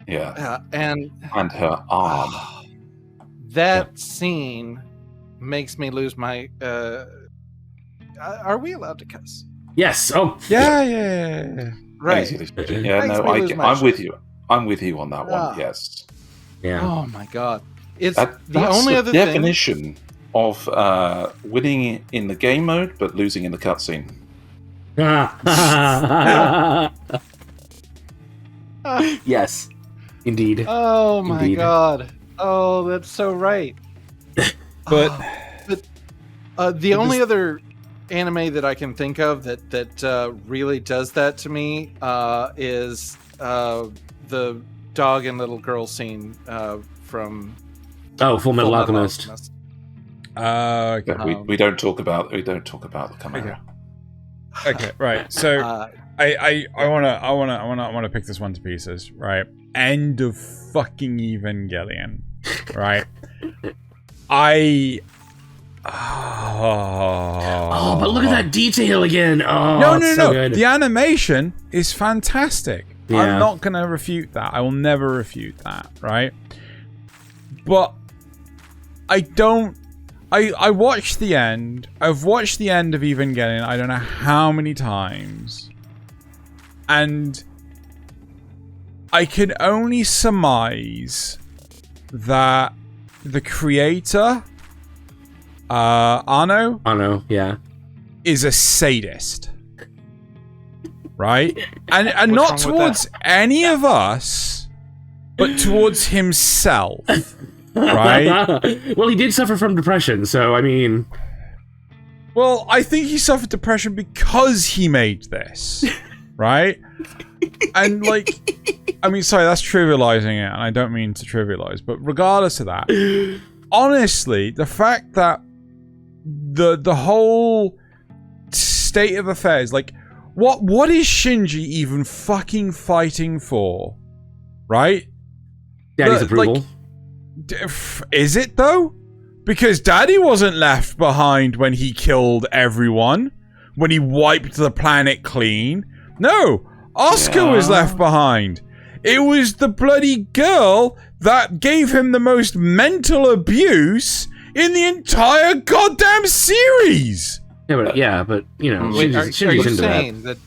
Yeah, and her arm. That scene makes me lose my. Are we allowed to cuss? Yes. Oh, yeah. Right. Yeah, no, I'm with you. I'm with you on that one. Yes. Yeah. Oh my god! It's that's the only other definition of winning in the game mode, but losing in the cutscene. Yes, indeed. Oh my god! Oh, that's so right. But the only other anime that I can think of that really does that to me is the dog and little girl scene from Full Metal Alchemist. Okay. We don't talk about the Chimera. Okay, right. So I wanna pick this one to pieces, right? End of fucking Evangelion, right? Oh, but look at that detail again. Oh, no. Good. The animation is fantastic. Yeah. I'm not gonna refute that. I will never refute that, right? But I don't. I watched the end. I've watched the end of Evangelion I don't know how many times. And I can only surmise that the creator, Anno, yeah, is a sadist. Right? And not towards any of us, but towards himself. Right? Well, he did suffer from depression, so I mean... Well, I think he suffered depression because he made this. Right? And, I mean, sorry, that's trivializing it, and I don't mean to trivialize, but regardless of that, honestly, the fact that the whole state of affairs, what is Shinji even fucking fighting for? Right? Daddy's approval. Is it, though? Because Daddy wasn't left behind when he killed everyone. When he wiped the planet clean. No! Oscar was left behind. It was the bloody girl that gave him the most mental abuse in the entire goddamn series! Yeah, but you know, Wait, are you into saying that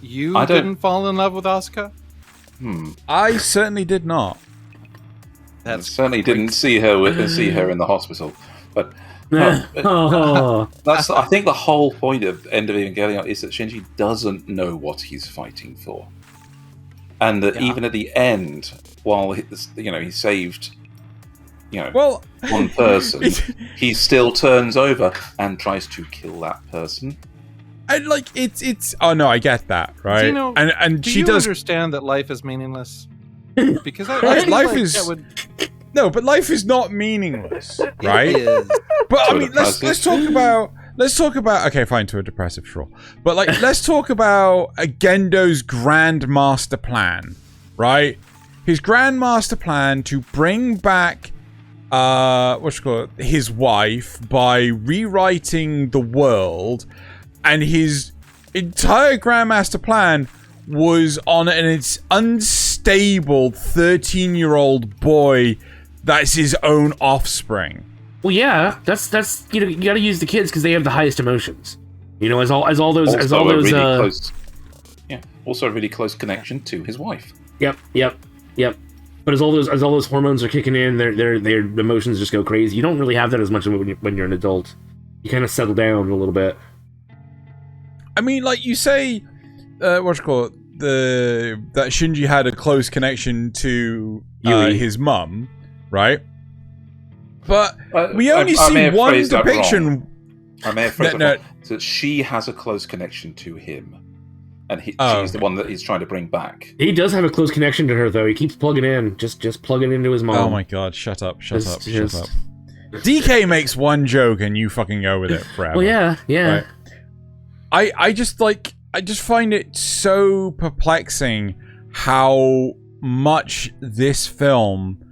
you didn't fall in love with Asuka? I certainly did not. I certainly didn't see her in the hospital, but that's. I think the whole point of End of Evangelion is that Shinji doesn't know what he's fighting for, and that even at the end, while he saved, one person, he still turns over and tries to kill that person. And it's. Oh no, I get that, right? Xeno, and do she you does understand that life is meaningless? Because life is. No, but life is not meaningless, right? It is. But I mean, let's talk about. Okay, fine, to a depressive, sure. But let's talk about Gendo's grand master plan, right? His grand master plan to bring back, his wife by rewriting the world, and his entire grand master plan was on an unstable 13-year-old boy. That's his own offspring. Well, yeah, that's you got to use the kids because they have the highest emotions. As all those also a really close connection to his wife. Yep. But as all those hormones are kicking in, their emotions just go crazy. You don't really have that as much when you're an adult. You kind of settle down a little bit. I mean, like you say, that Shinji had a close connection to his mum. Right, but we only see one depiction. I may have phrased that wrong. So she has a close connection to him. and she's the one that he's trying to bring back. He does have a close connection to her, though. He keeps plugging in, just plugging into his mom. Oh my god! Shut up! Shut up! DK makes one joke and you fucking go with it forever. Well, yeah. Right? I just find it so perplexing how much this film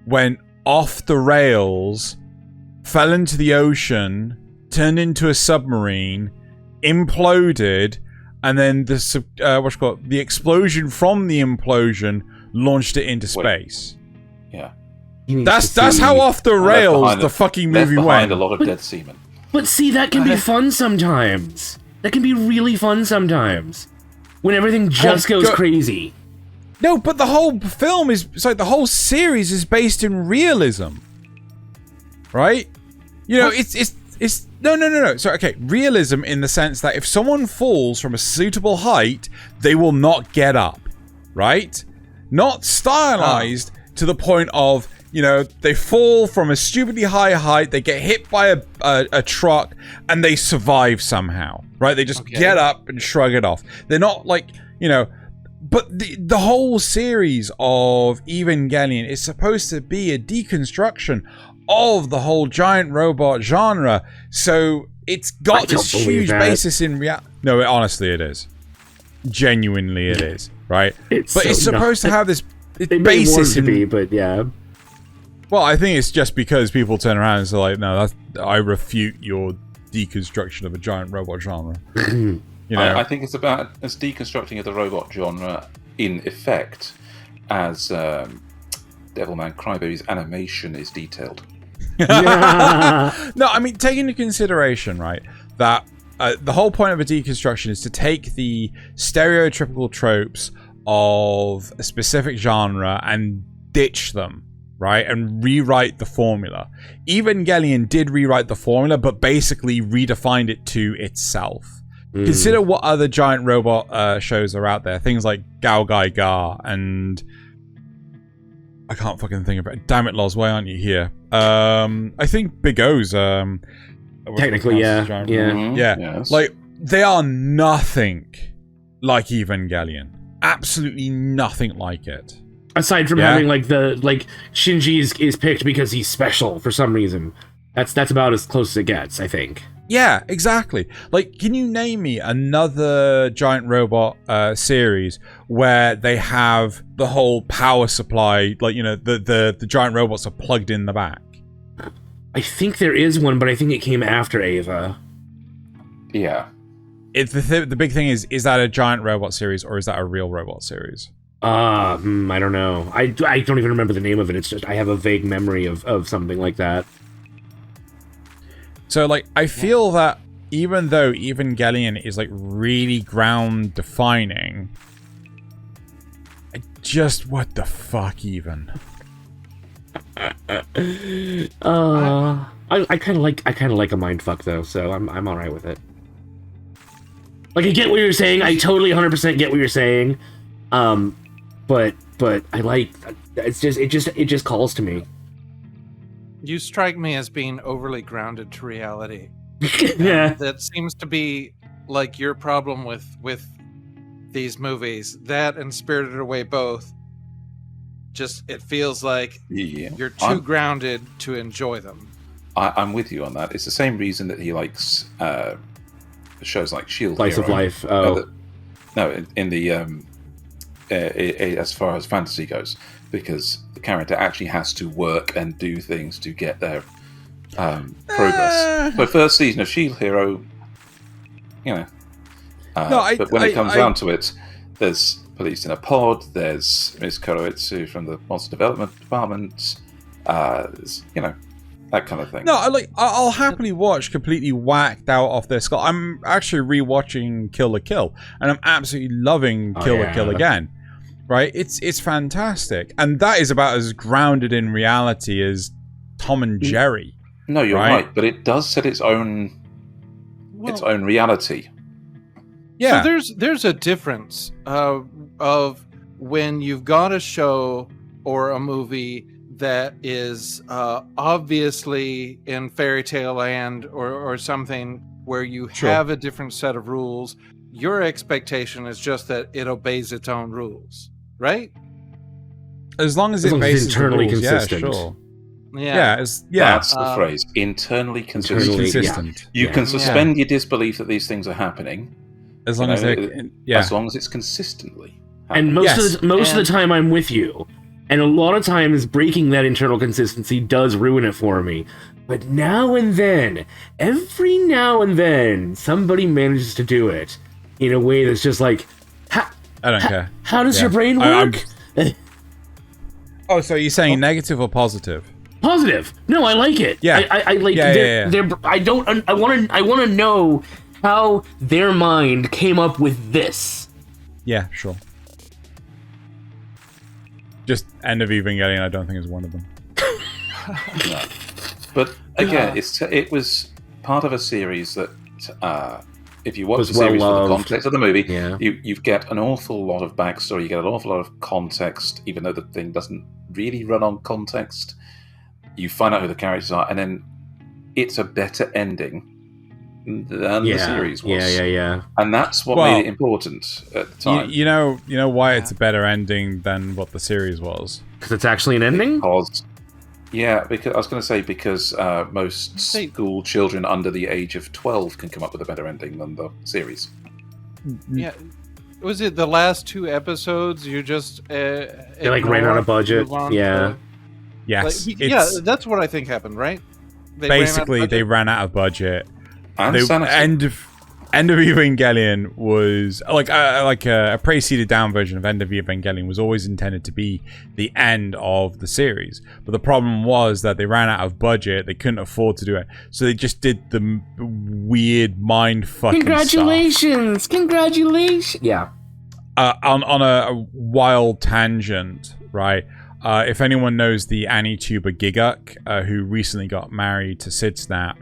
went off the rails, fell into the ocean, turned into a submarine, imploded, and then the explosion from the implosion launched it into space. Yeah. That's how off the rails the fucking movie went. A lot of dead seamen. But see, that can be fun sometimes. That can be really fun sometimes. When everything just goes crazy. No, but the whole film is... It's like the whole series is based in realism. Right? You know, it's... No. So, okay, realism in the sense that if someone falls from a suitable height, they will not get up. Right? Not stylized to the point of... You know, they fall from a stupidly high height, they get hit by a truck, and they survive somehow, right? They just get up and shrug it off. They're not like, you know... But the whole series of Evangelion is supposed to be a deconstruction of the whole giant robot genre, so it's got this huge basis in reality. No, honestly, it is. Genuinely, it is, right? It's supposed to have this basis in... be, but yeah... Well, I think it's just because people turn around and say, like, no, I refute your deconstruction of a giant robot genre. You know? I think it's about as deconstructing of the robot genre in effect as Devilman Crybaby's animation is detailed. No, I mean, take into consideration, right, that the whole point of a deconstruction is to take the stereotypical tropes of a specific genre and ditch them. Right, and rewrite the formula. Evangelion did rewrite the formula, but basically redefined it to itself. Consider what other giant robot shows are out there. Things like Gao Gai Ga and... I can't fucking think of it. Damn it, Loz, why aren't you here? I think Big O's... technically, yeah. Yes. Like, they are nothing like Evangelion. Absolutely nothing like it. Aside from having Shinji is picked because he's special for some reason. That's about as close as it gets, I think. Yeah, exactly. Like, can you name me another giant robot series where they have the whole power supply, like, you know, the giant robots are plugged in the back? I think there is one, but I think it came after Eva. Yeah. The big thing is that a giant robot series or is that a real robot series? I don't know. I don't even remember the name of it. It's just I have a vague memory of something like that. So, like, I feel that even though Evangelion is, like, really ground-defining, what the fuck, even? I kind of like a mindfuck though, so I'm all right with it. Like, I get what you're saying. I totally 100% get what you're saying. But I like it just calls to me. You strike me as being overly grounded to reality. Yeah, that seems to be like your problem with these movies. That and Spirited Away both. Just it feels like you're too grounded to enjoy them. I'm with you on that. It's the same reason that he likes shows like Shield Slice Hero. of Life. Oh. No, in the as far as fantasy goes, because the character actually has to work and do things to get their progress. So first season of Shield Hero, you know. But when it comes down to it, there's police in a pod, there's Ms. Kuroitsu from the Monster Development Department, there's, you know, that kind of thing. No, I'll happily watch completely whacked out off their skull. I'm actually rewatching Kill la Kill, and I'm absolutely loving Kill la Kill again. Right? It's fantastic, and that is about as grounded in reality as Tom and Jerry. No, you're right, but it does set its own reality. Yeah. So there's a difference of when you've got a show or a movie that is obviously in fairy tale land or something where you have a different set of rules, your expectation is just that it obeys its own rules, right? As long as As it long as it's bases internally the rules, consistent. Yeah, sure. Yeah. That's the phrase. Internally consistent. Internally consistent. You can suspend your disbelief that these things are happening, As long as as long as it's consistently happening. And most of the time, I'm with you. And a lot of times, breaking that internal consistency does ruin it for me. But now and then, every now and then, somebody manages to do it in a way that's just like, I don't care. How does your brain work? Oh, so you're saying negative or positive? Positive. No, I like it. Yeah. I like. I want to know how their mind came up with this. Yeah, sure. Just End of Evangelion, I don't think is one of them. No. But again, it was part of a series that, if you watch the series for the context of the movie, you get an awful lot of backstory, you get an awful lot of context, even though the thing doesn't really run on context. You find out who the characters are, and then it's a better ending than the series was. Yeah. And that's what made it important at the time. You know why it's a better ending than what the series was? Because it's actually an ending? Because I was going to say because most school children under the age of 12 can come up with a better ending than the series. Yeah. Was it the last 2 episodes you just they ran out of budget? Yeah. Yes. That's what I think happened, right? They ran out of budget. And End of Evangelion was a preceded down version of End of Evangelion was always intended to be the end of the series, but the problem was that they ran out of budget. They couldn't afford to do it, so they just did the weird mind fucking Congratulations! Yeah. On a wild tangent, right? If anyone knows the AniTuber Giguk, who recently got married to Sid Snap,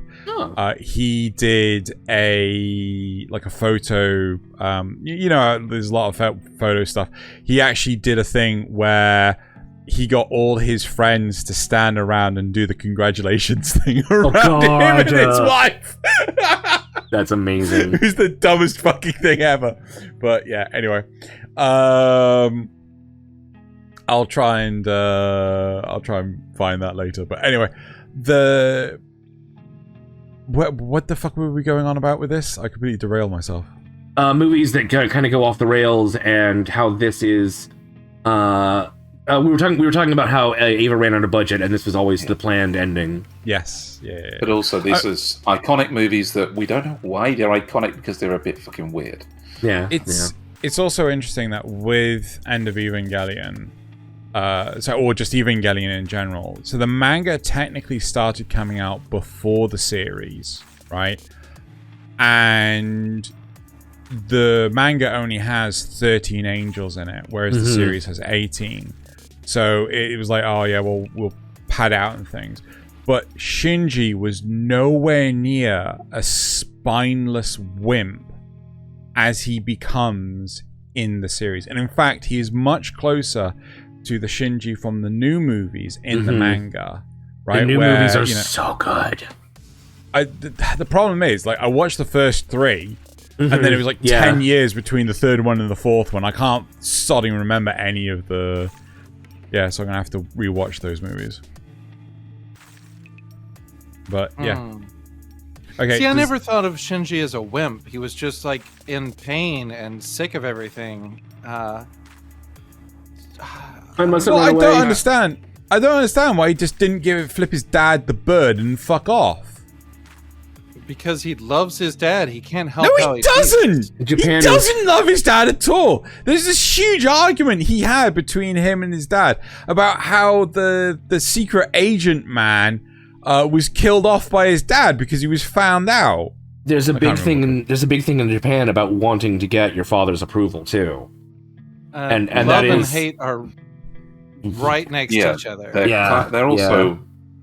he did a photo. There's a lot of photo stuff. He actually did a thing where he got all his friends to stand around and do the congratulations thing around him and his wife. That's amazing. It was the dumbest fucking thing ever. But yeah, anyway. I'll try and find that later. But anyway, what the fuck were we going on about with this? I completely derailed myself. Movies that kind of go off the rails, and how this is. We were talking about how Eva ran out of budget, and this was always the planned ending. Yes, yeah. But also, this is iconic movies that we don't know why they're iconic, because they're a bit fucking weird. Yeah, it's also interesting that with End of Evangelion. Or just Evangelion in general. So the manga technically started coming out before the series, right? And the manga only has 13 angels in it, whereas the series has 18. So it was like, oh yeah, we'll pad out and things. But Shinji was nowhere near a spineless wimp as he becomes in the series. And in fact, he is much closer to the Shinji from the new movies in the manga, right? The new movies are so good. The problem is, I watched the first 3, and then it was 10 years between the third one and the fourth one. I can't sodding remember any of the... Yeah, so I'm gonna have to rewatch those movies. But, yeah. Okay. See, I never thought of Shinji as a wimp. He was just, in pain and sick of everything. I don't understand. I don't understand why he just didn't flip his dad the bird and fuck off. Because he loves his dad. He can't help. No, he doesn't. He doesn't love his dad at all. There's this huge argument he had between him and his dad about how the secret agent man was killed off by his dad because he was found out. There's a big thing in Japan about wanting to get your father's approval too. And love that and is hate are right next to each other. They're also you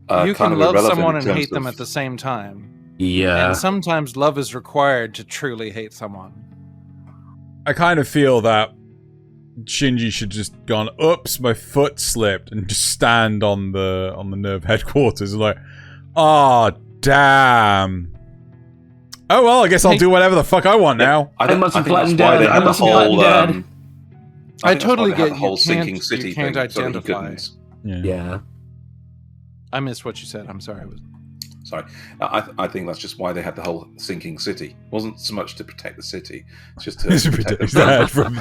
kind can of love irrelevant someone in and hate terms them of- at the same time. Yeah. And sometimes love is required to truly hate someone. I kind of feel that Shinji should just gone, oops, my foot slipped, and just stand on the nerve headquarters and damn. Oh well, I guess I'll do whatever the fuck I want now. I must have flattened Dad. I must have flattened Dad. I totally get the whole sinking city you can't thing. So identify. Yeah. I missed what you said. I'm sorry. Sorry. I think that's just why they had the whole sinking city. It wasn't so much to protect the city. It's just to protect his dad from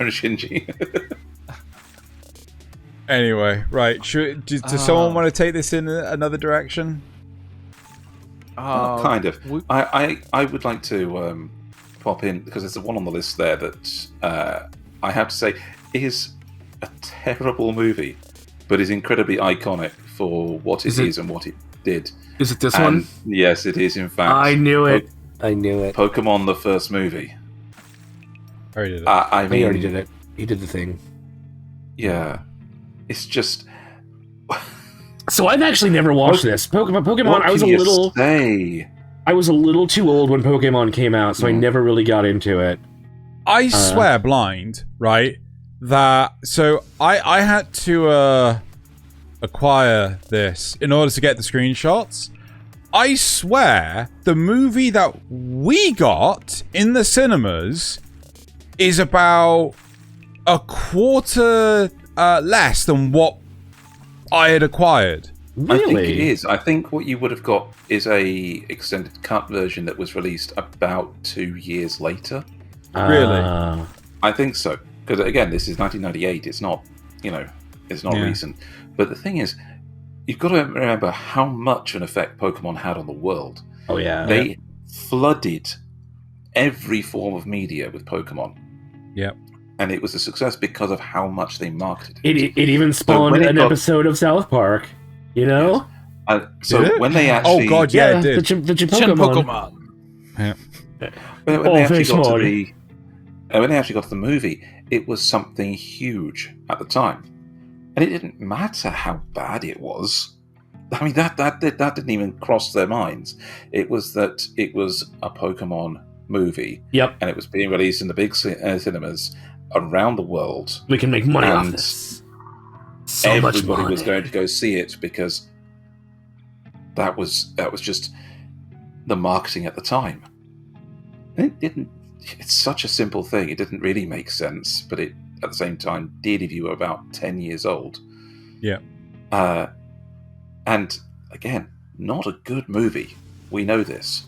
Shinji. Anyway, right. Does someone want to take this in another direction? Kind of. I would like to pop in, because there's one on the list there that I have to say is a terrible movie, but is incredibly iconic for what it is and what it did. Is it this one? Yes, it is, in fact. I knew it. I knew it. Pokemon, the first movie. I already did it. I mean, he already did it. He did the thing. Yeah. It's just... So I've actually never watched this. Pokemon, I was a little too old when Pokemon came out, so I never really got into it. I swear blind, right? So I had to acquire this in order to get the screenshots. I swear the movie that we got in the cinemas is about a quarter less than what I had acquired. Really? I think it is. I think what you would have got is a extended cut version that was released about 2 years later. Really? I think so. Because again, this is 1998. It's not, it's not recent. But the thing is, you've got to remember how much an effect Pokemon had on the world. Oh yeah. They flooded every form of media with Pokemon. Yep. And it was a success because of how much they marketed it. It even spawned an episode of South Park, Yes. So when they actually... Oh god, yeah, it did. The Pokemon. Yeah. When they actually got to the movie, it was something huge at the time. And it didn't matter how bad it was. I mean, that didn't even cross their minds. It was that it was a Pokemon movie. Yep. And it was being released in the big cinemas around the world. We can make money off this. So much money. Everybody was going to go see it because that was just the marketing at the time. It's such a simple thing. It didn't really make sense, but it at the same time did if you were about 10 years old. Yeah. And again, not a good movie. We know this,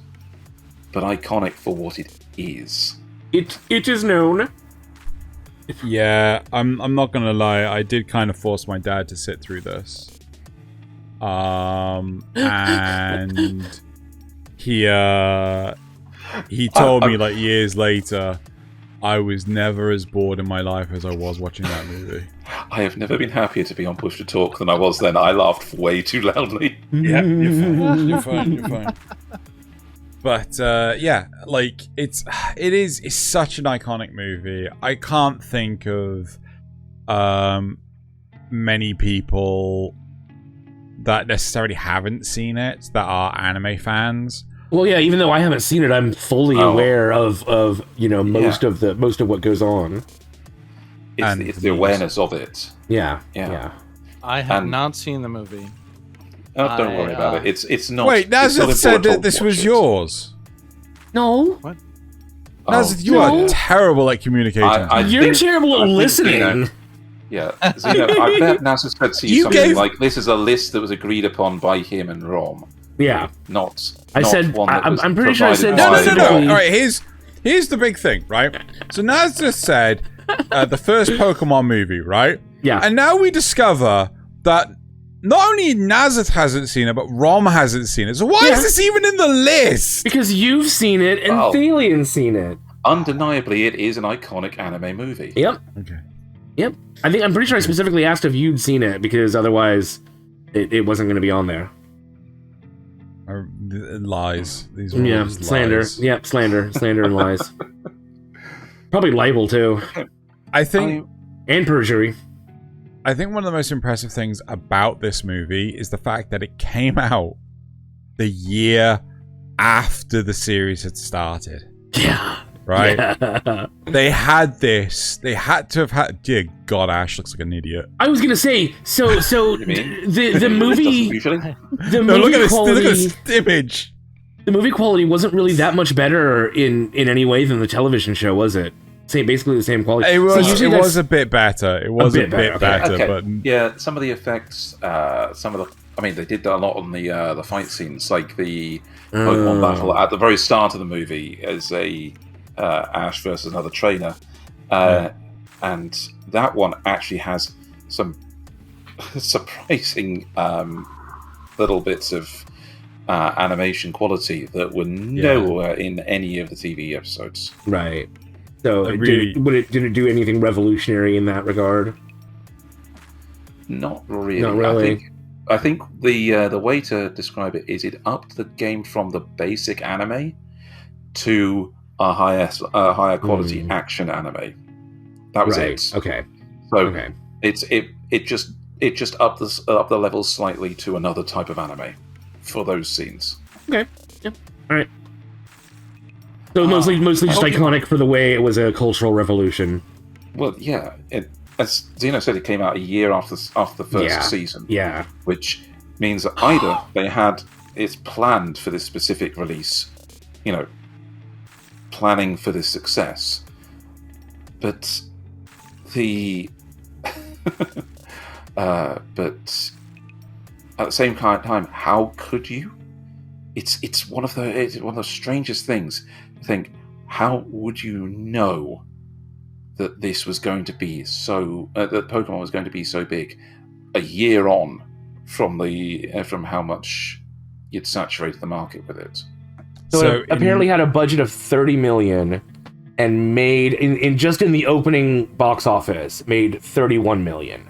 but iconic for what it is. It is known. Yeah, I'm not gonna lie. I did kind of force my dad to sit through this, and he told me like years later, I was never as bored in my life as I was watching that movie. I have never been happier to be on Push to Talk than I was then. I laughed way too loudly. Yeah, you're fine. But yeah, like it's such an iconic movie. I can't think of many people that necessarily haven't seen it that are anime fans. Well, yeah, even though I haven't seen it, I'm fully aware of most of what goes on. It's the awareness of it. Yeah. I have not seen the movie. Oh, don't worry about it. It's not. Wait, Nasuth said that this was yours. No. What? Nasuth, you are terrible at communicating. You're terrible at listening. Yeah, Xeno, I bet Nasuth said to you something like, "This is a list that was agreed upon by him and Raum." Yeah. I said. I'm pretty sure I said. No. All right, here's the big thing, right? So Nasuth said the first Pokemon movie, right? Yeah. And now we discover that not only Nasuth hasn't seen it, but Raum hasn't seen it. So why is this even in the list? Because you've seen it and Thaylien seen it. Undeniably, it is an iconic anime movie. Yep. Okay. Yep. I'm pretty sure I specifically asked if you'd seen it because otherwise it wasn't going to be on there. Lies. These are slander. lies. Yep, slander and lies. Probably libel too. I think and perjury. I think one of the most impressive things about this movie is the fact that it came out the year after the series had started. Yeah. Right? Yeah. They had this. They had to have had... Dear God, Ash looks like an idiot. I was going to say, so the movie... Usually? The movie look at quality, this image. The movie quality wasn't really that much better in any way than the television show, was it? Basically the same quality. It was a bit better. It was a bit better, okay. but yeah, some of the effects, they did a lot on the fight scenes, like the Pokemon battle at the very start of the movie as a Ash versus another trainer, and that one actually has some surprising little bits of animation quality that were nowhere in any of the TV episodes. Right. So really... did it do anything revolutionary in that regard? Not really. Not really. I think the way to describe it is it upped the game from the basic anime to a higher quality action anime. That was it. Okay. So it just upped the levels slightly to another type of anime for those scenes. Okay. Yep. All right. So mostly just iconic for the way it was a cultural revolution. Well, yeah. As Xeno said, it came out a year after the first season. Yeah. Which means that either they had it planned for this specific release, planning for this success, but but at the same time, how could you? It's one of the strangest things. Think, how would you know that this was going to be so that Pokemon was going to be so big a year on from how much you'd saturated the market with it? So it apparently had a budget of 30 million and made in the opening box office made 31 million.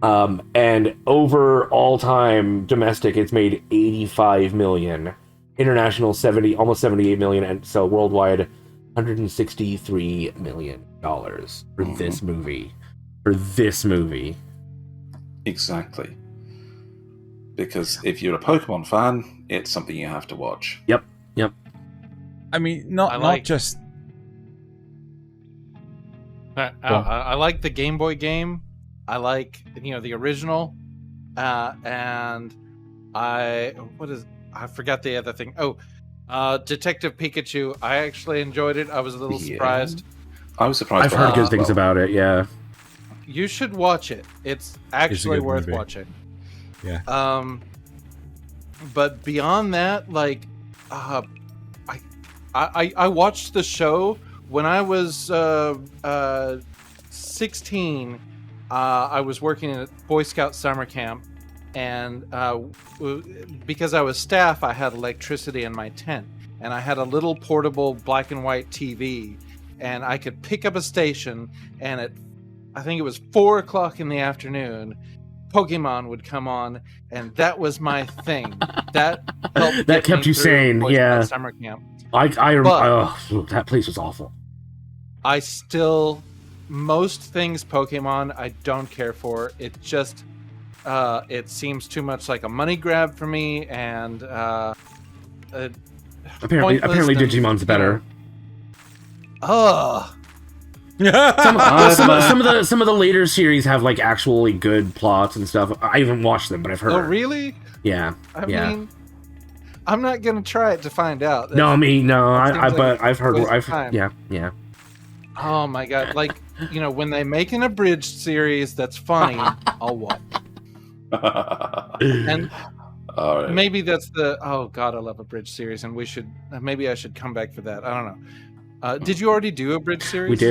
And over all time domestic, it's made 85 million. International almost 78 million, and so worldwide 163 million dollars for this movie. Exactly. Because if you're a Pokemon fan, it's something you have to watch. Yep. I mean, not just. I like the Game Boy game. I like the original, and I forgot the other thing. Detective Pikachu. I actually enjoyed it. I was a little surprised. I was surprised. I've heard good things about it. Yeah. You should watch it. It's actually worth watching. Yeah. But beyond that, I watched the show when I was 16. I was working at Boy Scout summer camp, and because I was staff, I had electricity in my tent, and I had a little portable black and white TV, and I could pick up a station, and I think it was 4:00 in the afternoon, Pokemon would come on, and that was my thing. That helped that kept you sane. Boy Yeah. Scout summer camp. That place was awful. Most things Pokemon I don't care for. It just it seems too much like a money grab for me, and apparently Digimon's better. Ugh. Some of the later series have actually good plots and stuff. I haven't watched them, but I've heard. Oh, really? Yeah. I mean, I'm not gonna try it to find out. But I've heard. Yeah. Oh my god! When they make an abridged series that's funny, I'll watch. And maybe that's oh god, I love abridged series, and maybe I should come back for that. I don't know. Did you already do a bridge series?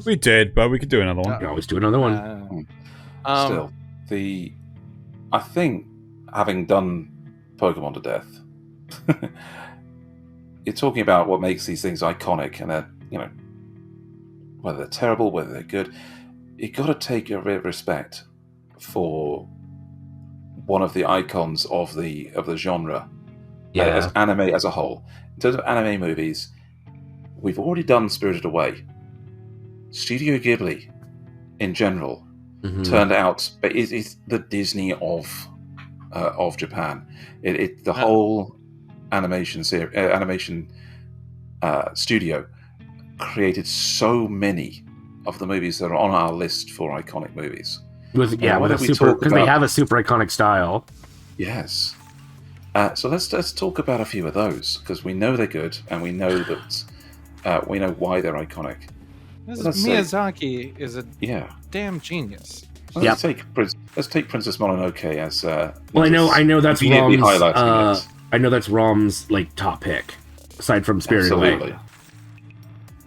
We did, but we could do another one. We can always do another one. Still, I think having done Pokemon to death, you're talking about what makes these things iconic, and they're, whether they're terrible, whether they're good, you got to take a bit of respect for one of the icons of the genre, as anime as a whole. In terms of anime movies, we've already done Spirited Away. Studio Ghibli, in general, turned out, but it's the Disney of Japan. The whole animation studio created so many of the movies that are on our list for iconic movies. Because they have a super iconic style. Yes. So let's talk about a few of those, because we know they're good, and we know that we know why they're iconic. Miyazaki is a damn genius. Let's take Princess Mononoke as. Well, I know that's immediately Rom's. highlighting it. I know that's Rom's top pick, aside from Spirited Away.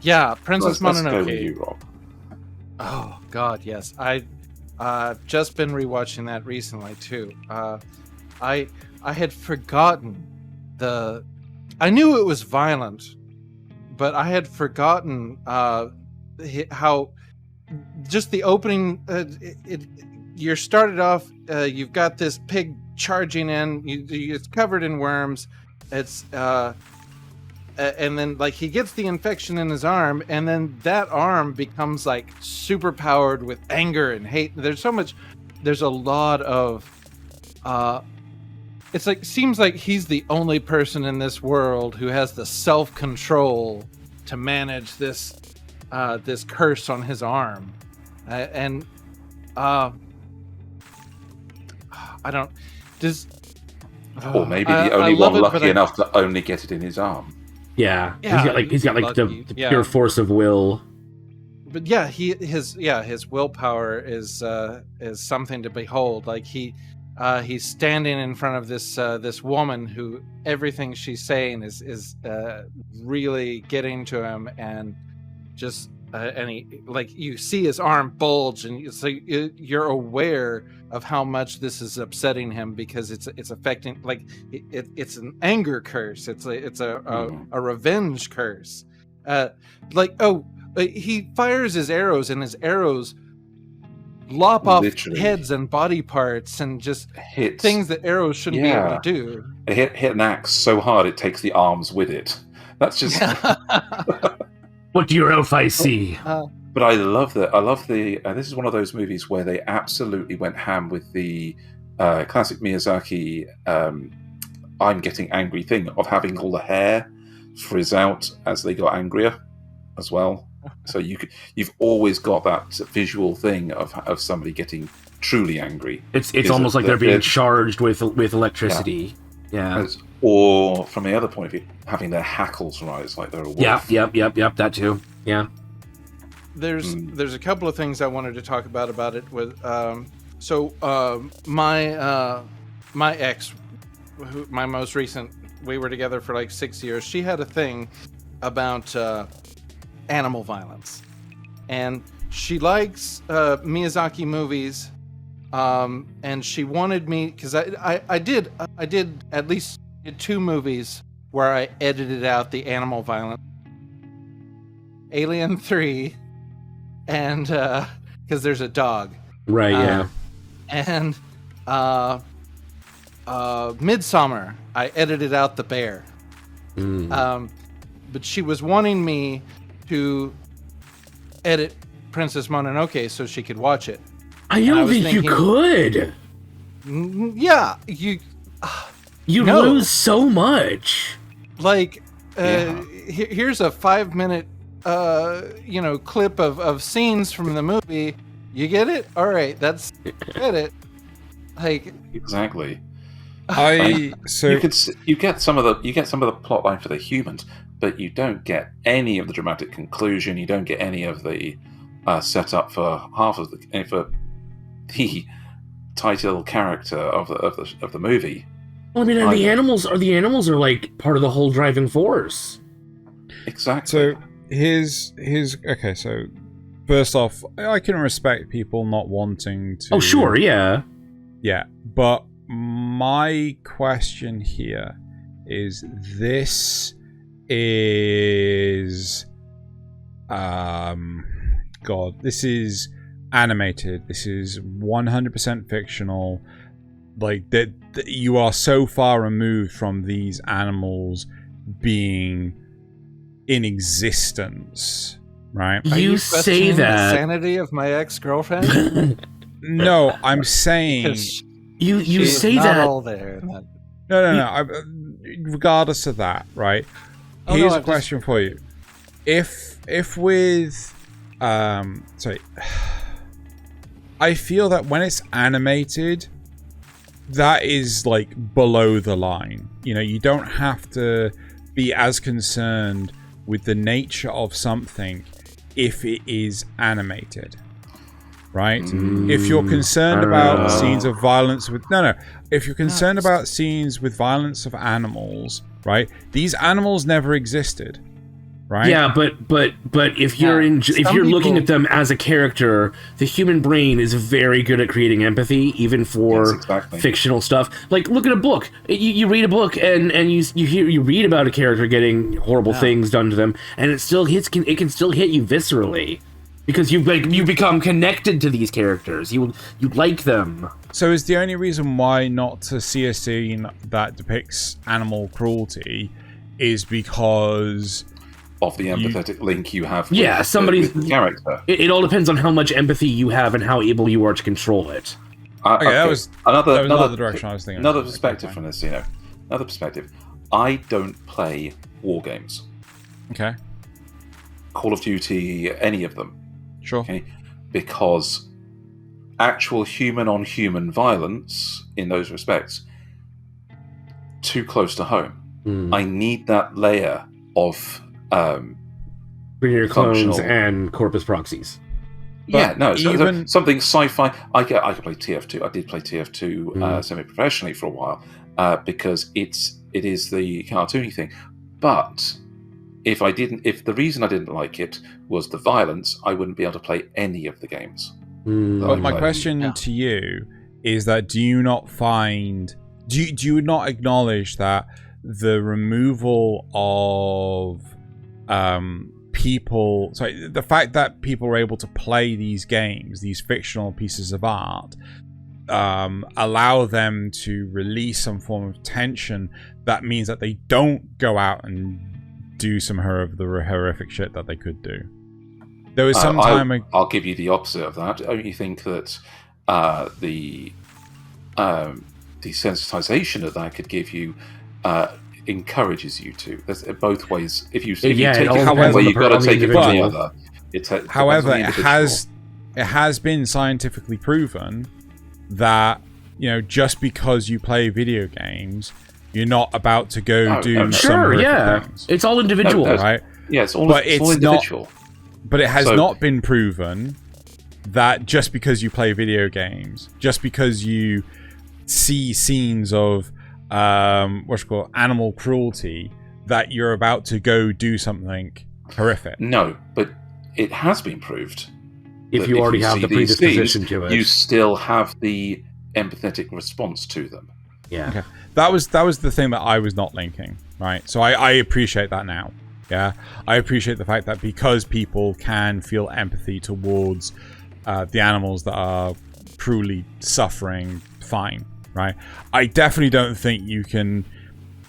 Yeah, Princess Mononoke. Let's go with you, Rob. Oh God, yes. I've just been rewatching that recently too. I had forgotten I knew it was violent, but I had forgotten how just the opening. You're started off. You've got this pig charging in. It's covered in worms. It's and then he gets the infection in his arm, and then that arm becomes super powered with anger and hate. There's a lot of it's seems like he's the only person in this world who has the self-control to manage this curse on his arm. I don't or maybe the only one lucky enough to only get it in his arm. Yeah, he's got the pure force of will. But yeah, his willpower is something to behold. He's standing in front of this woman who everything she's saying is really getting to him, and just and he you see his arm bulge, and so you're aware of how much this is upsetting him, because it's affecting it's an anger curse. It's a revenge curse. He fires his arrows, and his arrows lop off heads and body parts, and just things that arrows shouldn't be able to do. It hit an axe so hard it takes the arms with it. That's just what do your elf eyes see? But I love that. I love the. This is one of those movies where they absolutely went ham with the classic Miyazaki "I'm getting angry" thing of having all the hair frizz out as they got angrier, as well. So you've always got that visual thing of somebody getting truly angry. It's almost like they're being charged with electricity. Yeah. Or from the other point of view, having their hackles rise like they're a wolf. Yep. That too. Yeah. There's a couple of things I wanted to talk about it with. My ex, my most recent, we were together for 6 years. She had a thing about animal violence, and she likes Miyazaki movies, and she wanted me, because I did at least 2 movies where I edited out the animal violence. Alien 3, and because there's a dog, right? Yeah. And Midsommar, I edited out the bear. But she was wanting me to edit Princess Mononoke so she could watch it. I don't think you could. Yeah, you lose so much. Here's a 5-minute clip of scenes from the movie. You get it? All right, that's get it. Exactly. So you get some of the plot line for the humans, but you don't get any of the dramatic conclusion. You don't get any of the setup for half of the title character of the movie. Well, I mean, the animals are part of the whole driving force. Exactly. So here's okay. So first off, I can respect people not wanting to. Oh, sure, yeah. Yeah, but my question here is: this is, this is animated. This is 100% fictional. That you are so far removed from these animals being in existence, right? You say that the sanity of my ex-girlfriend? No, I'm saying you say not that all there. No. Regardless of that, right? Here's a question for you: If with I feel that when it's animated, that is like below the line. You know, you don't have to be as concerned with the nature of something if it is animated, right? If you're concerned about scenes of violence with if you're concerned about scenes with violence of animals, right? These animals never existed, right? Yeah, but if you're if you're looking at them as a character, the human brain is very good at creating empathy, even for fictional stuff. Like, look at a book. You read a book and you read about a character getting horrible things done to them, and it still it can still hit you viscerally because you become connected to these characters. You like them. So is the only reason why not to see a scene that depicts animal cruelty is because of the empathetic link you have with, somebody's with the character. It all depends on how much empathy you have and how able you are to control it. Okay, that was another direction I was thinking. Another perspective from this, Another perspective. I don't play war games. Okay. Call of Duty, any of them. Sure. Okay. Because actual human-on-human violence, in those respects, too close to home. I need that layer of Bring clones and corpus proxies. Something sci-fi. I could play TF2. I did play TF2 semi-professionally for a while because it is the cartoony thing. But if the reason I didn't like it was the violence, I wouldn't be able to play any of the games. But my question to you is that do you not acknowledge that the removal of the fact that people are able to play these games, these fictional pieces of art, allow them to release some form of tension that means that they don't go out and do some horrific shit that they could do. There was some time I'll give you the opposite of that. Don't you think that the desensitization of that could give you encourages you to? There's both ways. If you take it one way, you've got to take it from the other. However, it has been scientifically proven that just because you play video games, you're not about to go do some horrific things. It's all individual, right? Yeah, it's all individual. But it has not been proven that just because you play video games, just because you see scenes of animal cruelty, that you're about to go do something horrific. No, but it has been proved. If you already have the predisposition to it, you still have the empathetic response to them. Yeah. Okay. That was the thing that I was not linking, right? So I appreciate that now. Yeah, I appreciate the fact that because people can feel empathy towards the animals that are cruelly suffering, fine, right? I definitely don't think you can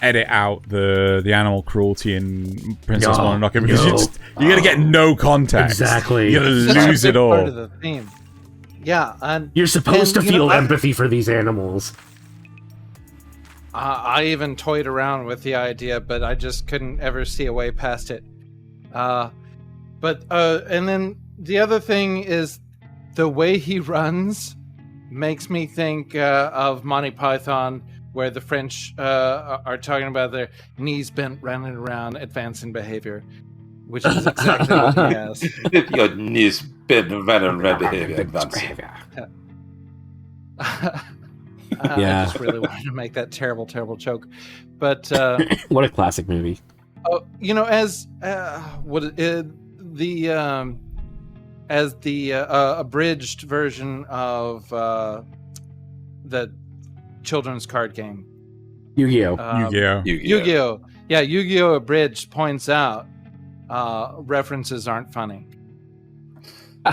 edit out the animal cruelty in Princess Mononoke because you're gonna get no context. Exactly, you're gonna lose it all. Part of the theme. Yeah, and you're supposed to feel empathy for these animals. I even toyed around with the idea, but I just couldn't ever see a way past it. And then the other thing is the way he runs makes me think of Monty Python, where the French are talking about their knees bent, running around, advancing behavior, which is exactly what he has. Your knees bent, running around, behavior, advancing. I just really wanted to make that terrible, terrible joke, but what a classic movie! As the abridged version of the children's card game, Yu-Gi-Oh. Yu-Gi-Oh. Yeah, Yu-Gi-Oh! Abridged points out references aren't funny.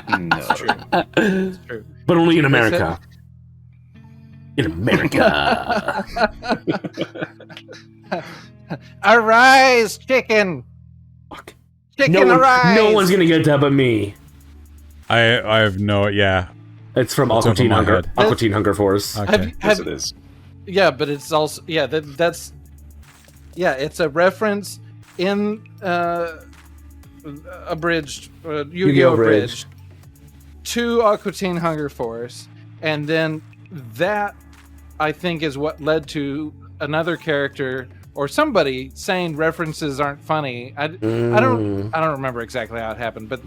No, it's true, but only in America. In America. Arise, chicken! Fuck. Chicken, arise! No one's gonna get that but me. I have no... Yeah. It's from Aqua Teen Hunger. Aqua Teen Hunger Force. Okay. Yes, it is. Yeah, but it's also... Yeah, that's... Yeah, it's a reference in abridged... Yu-Gi-Oh! Abridged to Aqua Teen Hunger Force, and then that I think is what led to another character or somebody saying references aren't funny. I don't remember exactly how it happened, but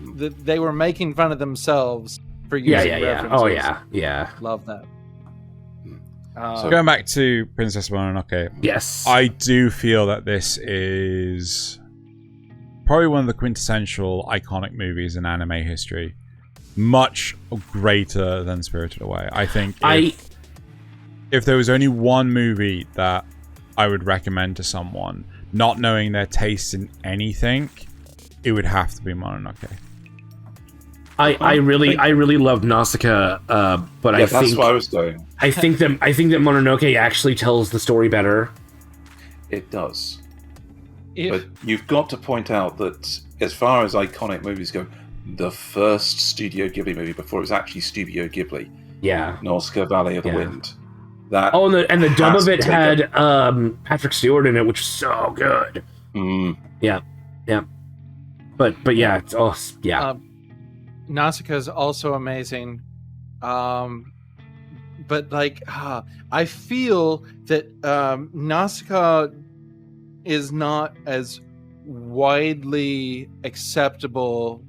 they were making fun of themselves for using references. Oh yeah. Love that. So going back to Princess Mononoke, yes, I do feel that this is probably one of the quintessential iconic movies in anime history. Much greater than Spirited Away. I think if there was only one movie that I would recommend to someone, not knowing their taste in anything, it would have to be Mononoke. I really loved Nausicaa, but I think that's what I was doing. I think that Mononoke actually tells the story better. It does. But you've got to point out that as far as iconic movies go, the first Studio Ghibli movie before it was actually Studio Ghibli, Nausicaa Valley of the Wind. That and the dub of it had Patrick Stewart in it, which is so good. Yeah. But yeah, it's Nausicaa is also amazing, but like I feel that Nausicaa is not as widely acceptable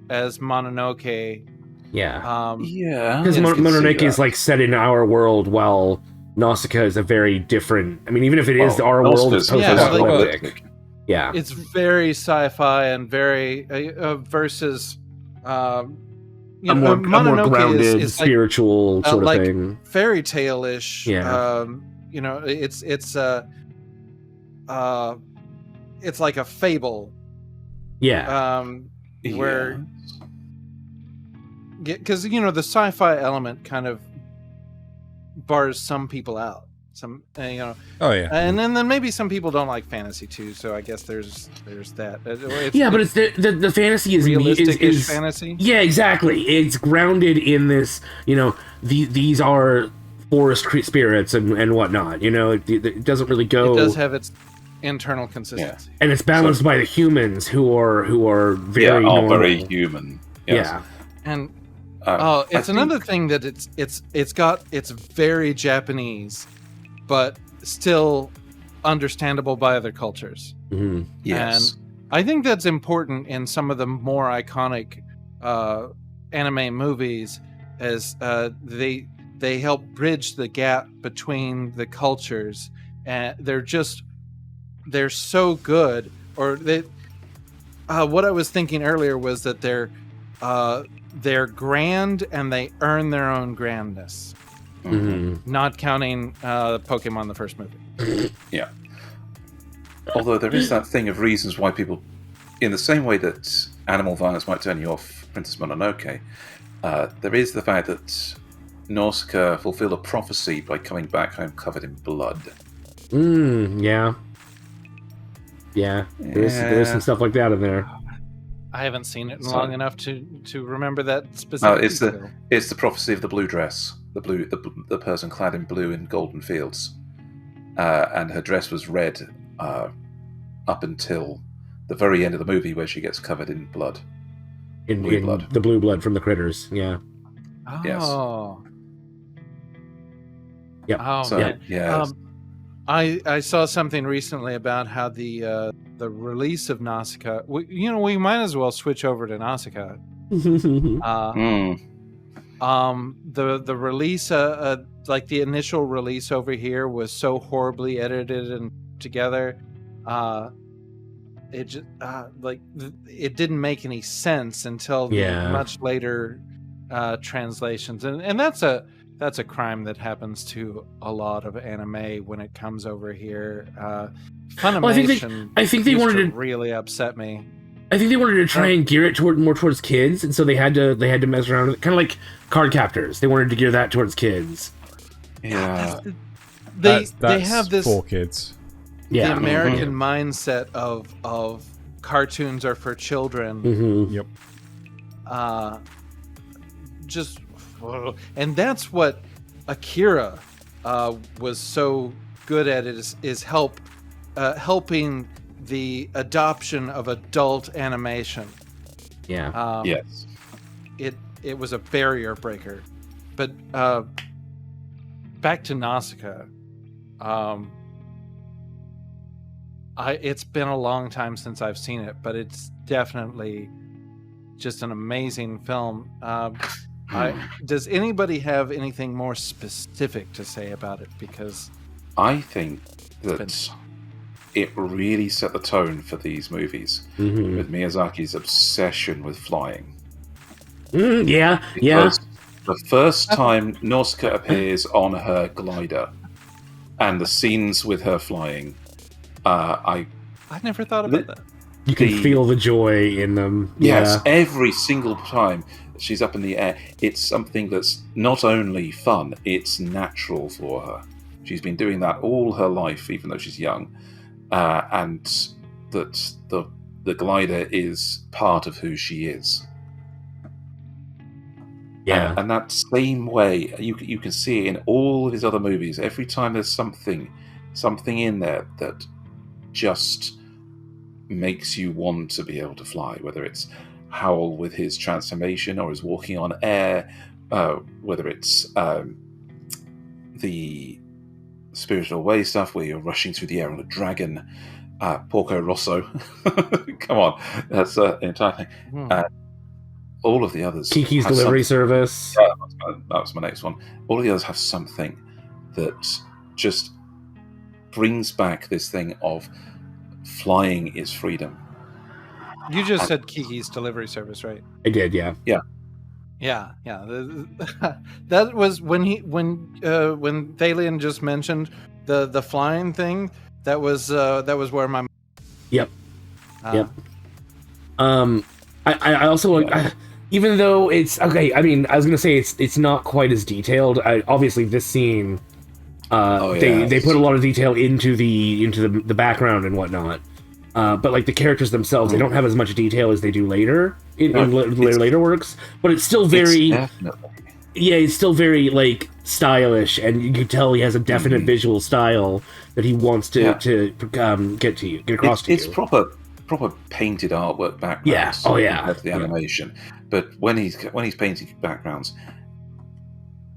as Mononoke. Because Mononoke is like set in our world, while Nausicaa is a very different. I mean, even if it is our world, it's post-apocalyptic. Yeah, it's very sci-fi and very versus. A more grounded, is spiritual sort of thing, fairy tale-ish. Yeah, it's like a fable. Yeah, where. Because the sci-fi element kind of bars some people out. Some Oh yeah, and then maybe some people don't like fantasy too. So I guess there's that. But it's the fantasy is realistic fantasy. Yeah, exactly. It's grounded in this. These are forest spirits and whatnot. It doesn't really go. It does have its internal consistency, and it's balanced by the humans who are very very human. Yes. Yeah, and. It's another thing that it's very Japanese, but still understandable by other cultures. Mm-hmm. Yes, and I think that's important in some of the more iconic anime movies, as they help bridge the gap between the cultures, and they're so good. Or what I was thinking earlier was that they're grand and they earn their own grandness. Mm-hmm. Not counting Pokemon, the first movie. Yeah. Although there is that thing of reasons why people, in the same way that animal violence might turn you off Princess Mononoke, there is the fact that Nausicaa fulfilled a prophecy by coming back home covered in blood. Yeah. There's some stuff like that in there. I haven't seen it long enough to remember that specific. It's the prophecy of the blue dress, the person clad in blue in golden fields, and her dress was red up until the very end of the movie, where she gets covered in blood, blue blood, the blue blood from the critters. Yeah. Oh. Yes. Yep. Oh So, man. yes. I saw something recently about how the release of Nausicaa. We might as well switch over to Nausicaa. The release, like the initial release over here, was so horribly edited and together. It just it didn't make any sense until the much later translations, and that's a crime that happens to a lot of anime when it comes over here. Funimation, I think they wanted to really upset me. I think they wanted to try and gear it more towards kids, and so they had to mess around with it, kind of like Card Captors. They wanted to gear that towards kids. Yeah, they have this for kids. Yeah, the American mindset of cartoons are for children. Mm-hmm. Yep. And that's what Akira was so good at, is helping the adoption of adult animation. Yeah. yes. It was a barrier breaker. But back to Nausicaa. It's been a long time since I've seen it, but it's definitely just an amazing film. Does anybody have anything more specific to say about it? Because I think that it really set the tone for these movies with Miyazaki's obsession with flying. Because the first time Nausicaa appears on her glider and the scenes with her flying, I never thought about that. You can feel the joy in them. Yes, every single time she's up in the air, it's something that's not only fun, it's natural for her. She's been doing that all her life, even though she's young, and that the glider is part of who she is. Yeah, and that same way you can see it in all of his other movies. Every time there's something in there that just makes you want to be able to fly, whether it's Howl with his transformation or his walking on air, whether it's the Spirited Away stuff where you're rushing through the air on a dragon, Porco Rosso. Come on, that's the entire thing. All of the others, Kiki's Delivery Service. Yeah, that was my next one. All of the others have something that just brings back this thing of flying is freedom. You just said Kiki's Delivery Service, right? I did, yeah. That was when Thaylien just mentioned the flying thing. That was where my Yep. I also even though it's okay. I mean, I was gonna say it's not quite as detailed. Obviously, this scene, they put a lot of detail into the background and whatnot. But like the characters themselves, they don't have as much detail as they do later in later works. But it's still very, it's still very like stylish, and you can tell he has a definite visual style that he wants to get across to you. It's proper painted artwork backgrounds. Compared to the animation. But when he's painting backgrounds,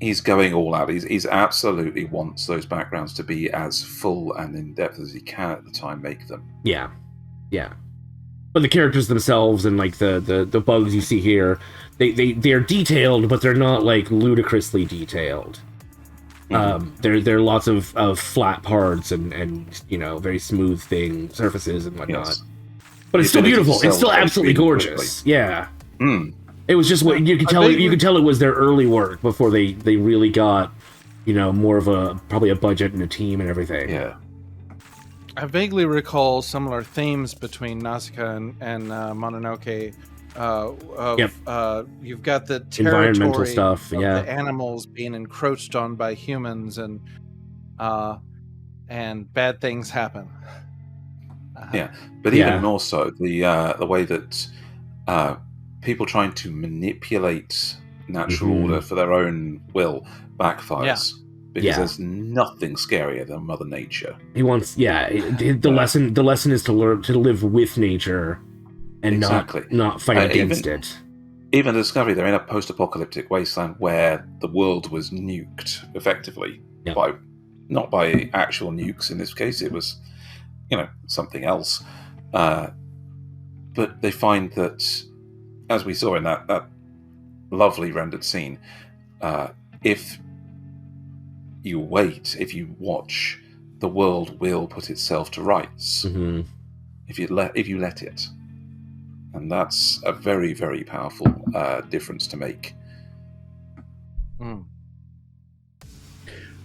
he's going all out. He's absolutely wants those backgrounds to be as full and in depth as he can at the time make them. Yeah. But the characters themselves and like the bugs you see here, they're detailed, but they're not like ludicrously detailed. There are lots of flat parts and very smooth surfaces and whatnot. Yes. But it's still beautiful. It's still absolutely gorgeous. Quickly. Yeah. It was just what you could tell. You could tell it was their early work before they really got, more of probably a budget and a team and everything. Yeah. I vaguely recall similar themes between Nausicaa and Mononoke. You've got the territory environmental stuff, of the animals being encroached on by humans, and bad things happen. But even more so, the way that people trying to manipulate natural order for their own will backfires. Because there's nothing scarier than Mother Nature. He wants, the lesson is to learn to live with nature and not fight against it. Even Discovery, they're in a post-apocalyptic wasteland where the world was nuked effectively not by actual nukes. In this case, it was, something else. But they find that, as we saw in that lovely rendered scene, if you watch, the world will put itself to rights if you let it, and that's a very, very powerful difference to make.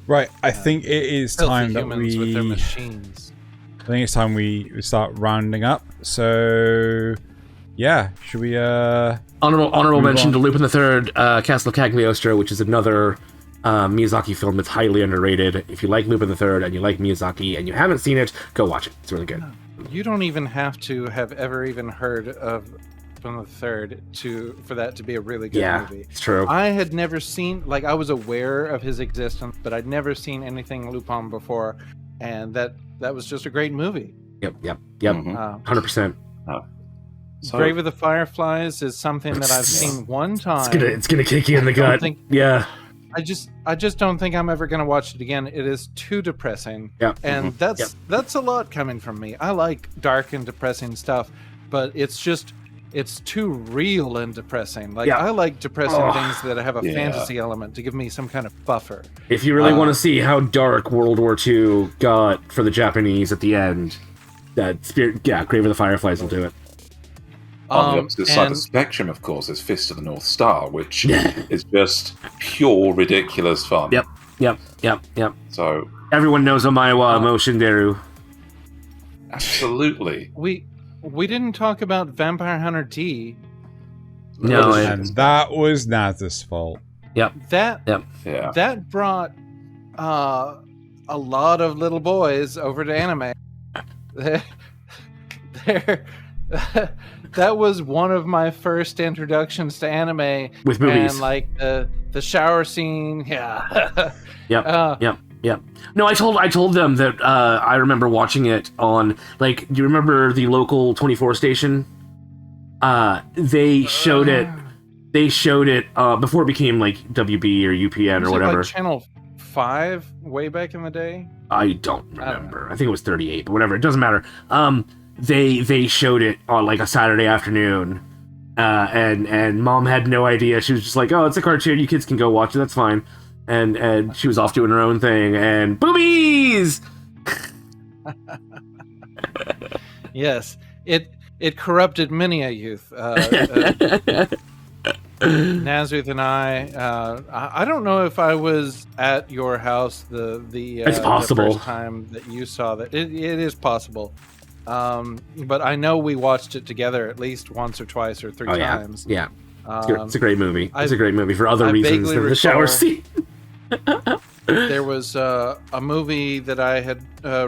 Right, I think it is time that we. With their machines. I think it's time we start rounding up. So, should we? Honorable mention to Lupin III, Castle of Cagliostro, which is another Miyazaki film that's highly underrated. If you like Lupin III and you like Miyazaki and you haven't seen it, go watch it. It's really good. You don't even have to have ever even heard of Lupin III for that to be a really good movie. It's true. I had never seen, I was aware of his existence, but I'd never seen anything Lupin before, and that was just a great movie. Yep. 100%. Grave of the Fireflies is something that I've seen one time. It's gonna kick you in the gut. I just don't think I'm ever going to watch it again. It is too depressing. Yeah. And that's a lot coming from me. I like dark and depressing stuff, but it's too real and depressing. Like I like depressing things that have a fantasy element to give me some kind of buffer. If you really want to see how dark World War II got for the Japanese at the end, Grave of the Fireflies will do it. On the opposite side of the spectrum, of course, is Fist of the North Star, which is just pure ridiculous fun. Yep. So everyone knows Omaewa Moshinderu. Absolutely. We didn't talk about Vampire Hunter D. No, and that was Naz's fault. That brought a lot of little boys over to anime. That was one of my first introductions to anime with movies, and like the shower scene. Yep. No, I told them that I remember watching it on, like, do you remember the local 24 station? They showed it before it became like WB or UPN or whatever. Like Channel 5 way back in the day? I don't remember. I think it was 38, but whatever. It doesn't matter. They showed it on like a Saturday afternoon, and Mom had no idea. She was just like, "Oh, it's a cartoon. You kids can go watch it. That's fine." And she was off doing her own thing, and boobies. Yes, it corrupted many a youth. Nasuth and I don't know if I was at your house it's possible. the first time that you saw that. It is possible. But I know we watched it together at least once or twice or three times. Yeah. It's a great movie. It's a great movie for other reasons than the shower scene. There was a movie that I had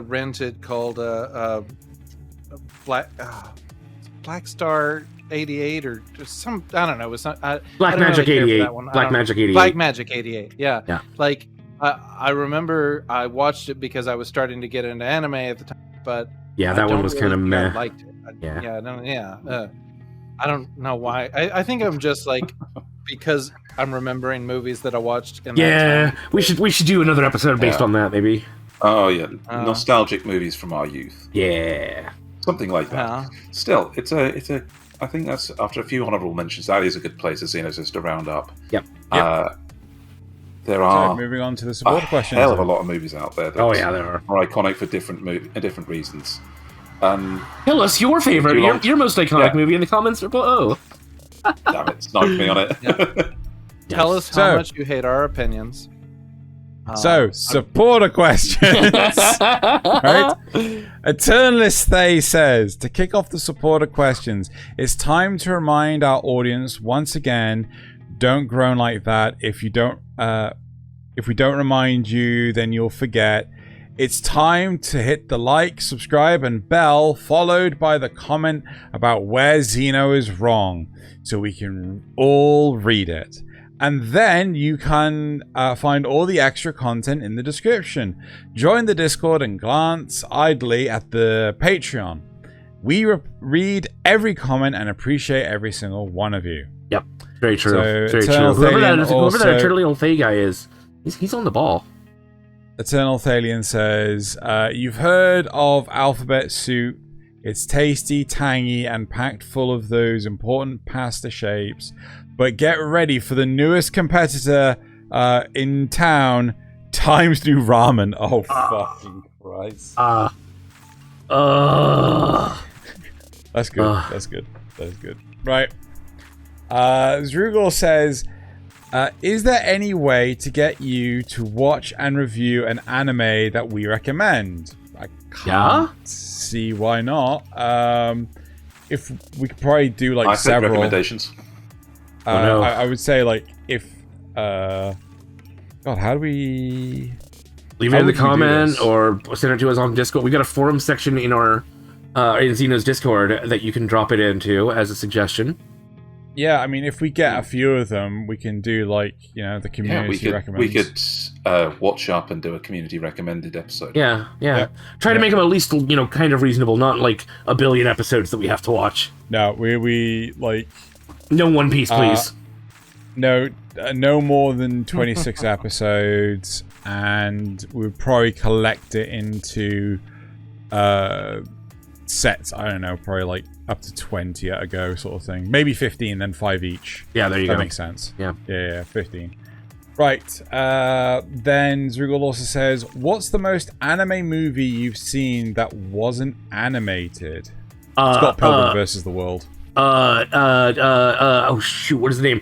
rented called Black Star 88 or some, I don't know. It's not Black Magic 88. Black Magic 88. Black Magic 88. Yeah. Like I remember I watched it because I was starting to get into anime at the time, but that one was kind of meh. I liked it. I don't know why. I think I'm just like because I'm remembering movies that I watched in that time. we should do another episode based on that, maybe. Oh yeah, nostalgic movies from our youth. Yeah, something like that. Still, it's a. I think that's, after a few honourable mentions, that is a good place to see just to round up. Yep. There are moving on to the support questions. Hell of a lot of movies out there. There are iconic for different reasons. Tell us your favorite, your most iconic movie in the comments below. Damn it, snipe me on it. Tell us how much you hate our opinions. Supporter questions. Right? Eternalist Thay says, to kick off the supporter questions, it's time to remind our audience once again, don't groan like that. If we don't remind you, then you'll forget. It's time to hit the like, subscribe, and bell, followed by the comment about where Xeno is wrong, so we can all read it. And then you can find all the extra content in the description. Join the Discord and glance idly at the Patreon. We read every comment and appreciate every single one of you. Yep, very true. So, very true. Whoever that turtly old Thay guy is, he's on the ball. Eternal Thaylien says, you've heard of Alphabet Soup. It's tasty, tangy, and packed full of those important pasta shapes. But get ready for the newest competitor in town, Times New Ramen. Oh, fucking Christ. That's good. That's good. That's good. Right. Zrugol says, is there any way to get you to watch and review an anime that we recommend? I can't see why not. If we could probably do like several recommendations. I would say like if God, how do we leave it in the comment or send it to us on Discord? We got a forum section in our in Xeno's Discord that you can drop it into as a suggestion. Yeah, I mean, if we get a few of them, we can do like the community recommends. We could watch up and do a community recommended episode. Yeah. Try to make them at least kind of reasonable, not like a billion episodes that we have to watch. No, we like. No One Piece, please. No, no more than 26 episodes, and we'd probably collect it into sets. I don't know, probably like up to 20 at a go, sort of thing. Maybe 15, then 5 each. Yeah, there you go. That makes sense. Yeah. Yeah, 15. Right. Then Zrugal also says, "What's the most anime movie you've seen that wasn't animated?" Scott Pilgrim versus the World. Oh shoot, what is the name?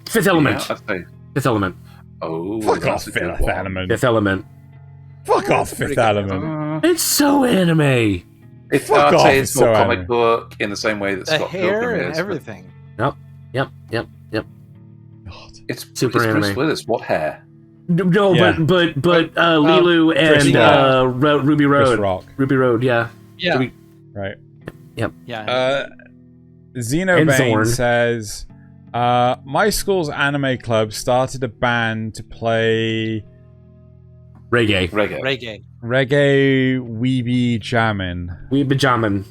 Fifth Element. Yeah, Fifth Element. oh, Fuck off, that's a good Fifth one. Element. Fifth Element. Fuck off, Fifth Element. It's so anime. It's Fuck I'd off, say it's it's more so comic anime. book in the same way that The Scott hair Pilgrim and is. everything. Yep. It's Super it's Bruce anime. Willis. What hair? No, Yeah. but Lilu Chris and Ruby Road. Chris Rock. Ruby Road, yeah. Yeah. Ruby- Right. Yeah. And Xenobane Zorn. says, my school's anime club started a band to play Reggae. Reggae. reggae weeby jammin'. We Bajaman.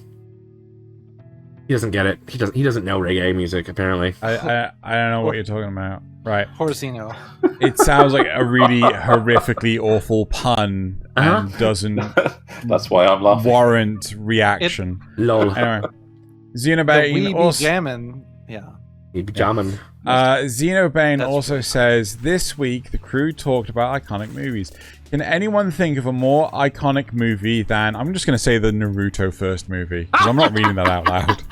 He doesn't get it. He doesn't know reggae music, apparently. I don't know what you're talking about. Right. Horsino. It sounds like a really horrifically awful pun and doesn't That's why I'm laughing. warrant reaction. Lol. Anyway. The Xenobane Weeby also... Jammin'. Yeah. We Bajaman. Xenobane That's also says, this week the crew talked about iconic movies. Can anyone think of a more iconic movie than... I'm just going to say the Naruto first movie, because I'm not reading that out loud.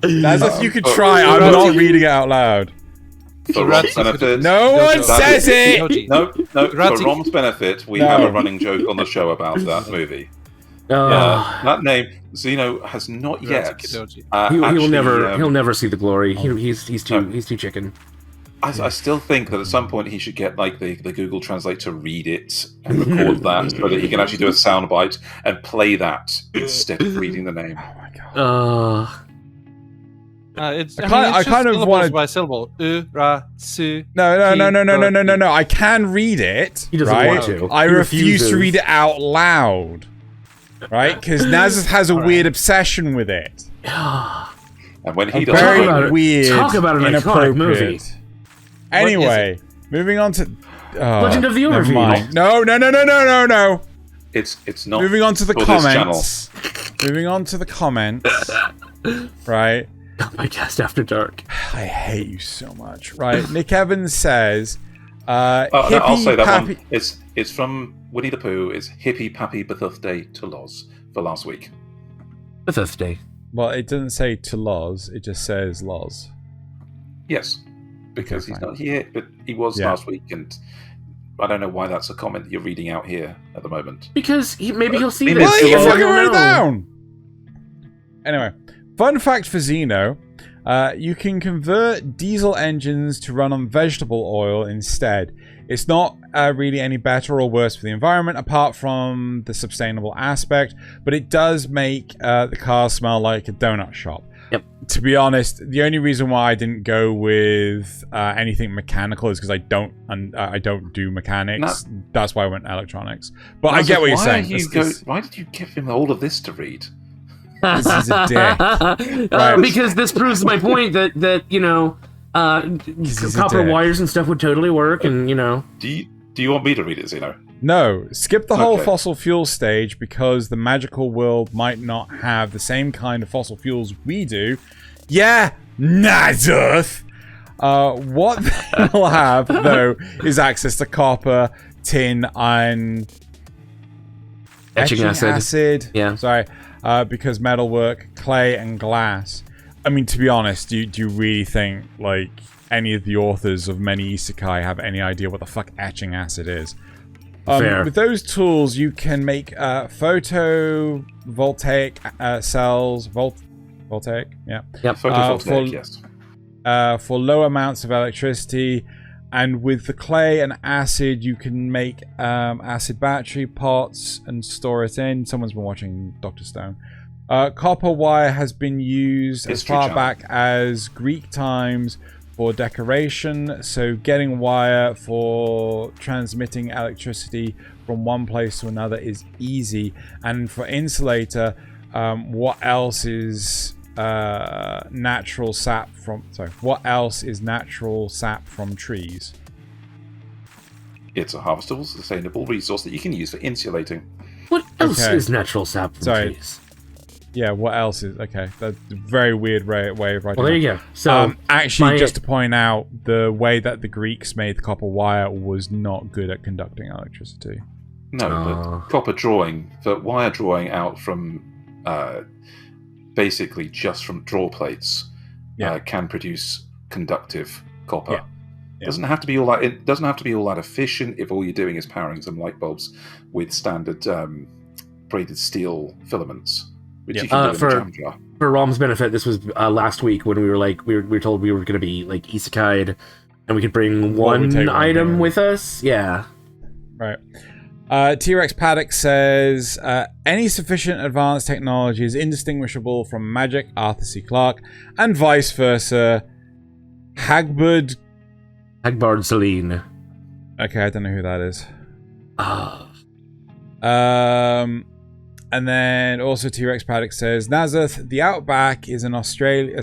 As if you could try, I'm not reading it out loud. For Rom's benefit, No one says it! No, for Grazie. Rom's benefit, we No. have a running joke on the show about that movie. That name, Xeno, has not yet. Kidoji. He'll never see the glory. He's too chicken. I still think that at some point he should get like the Google Translate to read it and record that, so that he can actually do a soundbite and play that instead of reading the name. Oh my god. It's I kind of syllables wanted- by syllable. Ra, su. No. I can read it. He doesn't right? want to. I He refuse refuses. to read it out loud. Right? Because Nasuth has a weird obsession with it. And when he does Very about it. weird. Talk about an iconic inappropriate. movie. Anyway, moving on to Legend of the never Overfield. mind. No. it's not. Moving on to the for this channel. comments. Moving on to the comments. Right. Kanpai Cast After Dark. I hate you so much. Right. Nick Evans says, I'll hippie say that pappy. one. It's from Winnie the Pooh. It's Hippie Pappy Birthday to Loz for last week. The fifth day. Well, it doesn't say to Loz. It just says Loz. Yes, because Okay, he's fine. not here, but he was Yeah. last week, and I don't know why that's a comment that you're reading out here at the moment. Because maybe he'll see Maybe this. Why you Well, fucking I don't wrote it know. down? Anyway, fun fact for Xeno. You can convert diesel engines to run on vegetable oil instead. It's not really any better or worse for the environment apart from the sustainable aspect, but it does make the car smell like a donut shop. Yep. To be honest, the only reason why I didn't go with anything mechanical is because I don't do mechanics. That's why I went electronics. But I get what you're saying. Why did you give him all of this to read? This is a dick. Right. Because this proves my point that you know, he's a copper dick. wires and stuff would totally work, and you know. Do you want me to read it, Xeno? No, skip the whole Okay. fossil fuel stage because the magical world might not have the same kind of fossil fuels we do. Yeah, Nasuth! What they'll have, though, is access to copper, tin, iron, Etching acid. Yeah. Sorry, because metalwork, clay, and glass. I mean, to be honest, do you really think, like, any of the authors of many isekai have any idea what the fuck etching acid is? Fair. With those tools, you can make photovoltaic cells. Voltaic, yeah. Yep. Photovoltaic, yes. For low amounts of electricity, and with the clay and acid, you can make acid battery pots and store it in. Someone's been watching Dr. Stone. Copper wire has been used as History far Channel. back as Greek times for decoration, so getting wire for transmitting electricity from one place to another is easy. And for insulator, what else is natural sap from... Sorry, what else is natural sap from trees? It's a harvestable, sustainable resource that you can use for insulating. What else is natural sap from trees? Yeah, what else is... Okay, that's a very weird way of writing. Well, there you go. So, actually, just to point out, the way that the Greeks made copper wire was not good at conducting electricity. No, but copper drawing, but wire drawing out from basically just from draw plates can produce conductive copper. Yeah. It doesn't have to be all that. It doesn't have to be all that efficient if all you're doing is powering some light bulbs with standard braided steel filaments, which you can do in a jam jar. For Raum's benefit, this was last week when we were told we were going to be like isekai'd, and we could bring one item with us. Yeah, right. T-Rex Paddock says, any sufficient advanced technology is indistinguishable from magic, Arthur C. Clarke, and vice versa. Hagbard Celine. Okay, I don't know who that is. And then also T-Rex Paddock says, Nasuth, the Outback is in Australia,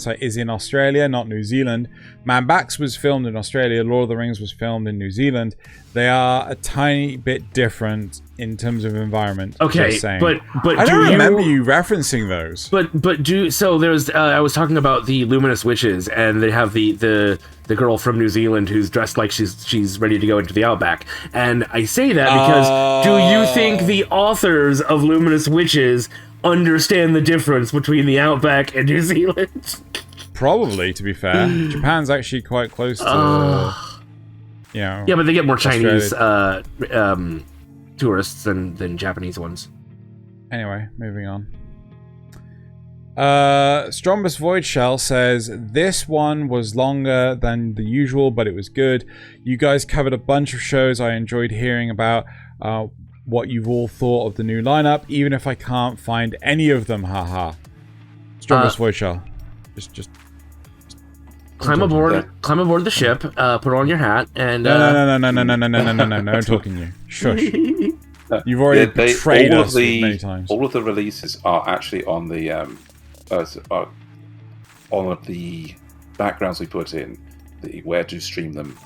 not New Zealand. Man Backs was filmed in Australia. Lord of the Rings was filmed in New Zealand. They are a tiny bit different in terms of environment. Okay, but I don't remember you referencing those. There's I was talking about the Luminous Witches, and they have the girl from New Zealand who's dressed like she's ready to go into the Outback. And I say that because do you think the authors of Luminous Witches understand the difference between the Outback and New Zealand? Probably, to be fair. Japan's actually quite close to yeah, but they get more Chinese tourists than Japanese ones. Anyway, moving on. Strombus Void Shell says, this one was longer than the usual, but it was good. You guys covered a bunch of shows I enjoyed hearing about. What you've all thought of the new lineup, even if I can't find any of them, haha. Strombus Void Shell. Just climb aboard the ship, put on your hat, and no, I'm talking to you. Shush. You've already betrayed us many times. All of the releases are actually on the all of the backgrounds we put in, the where to stream them.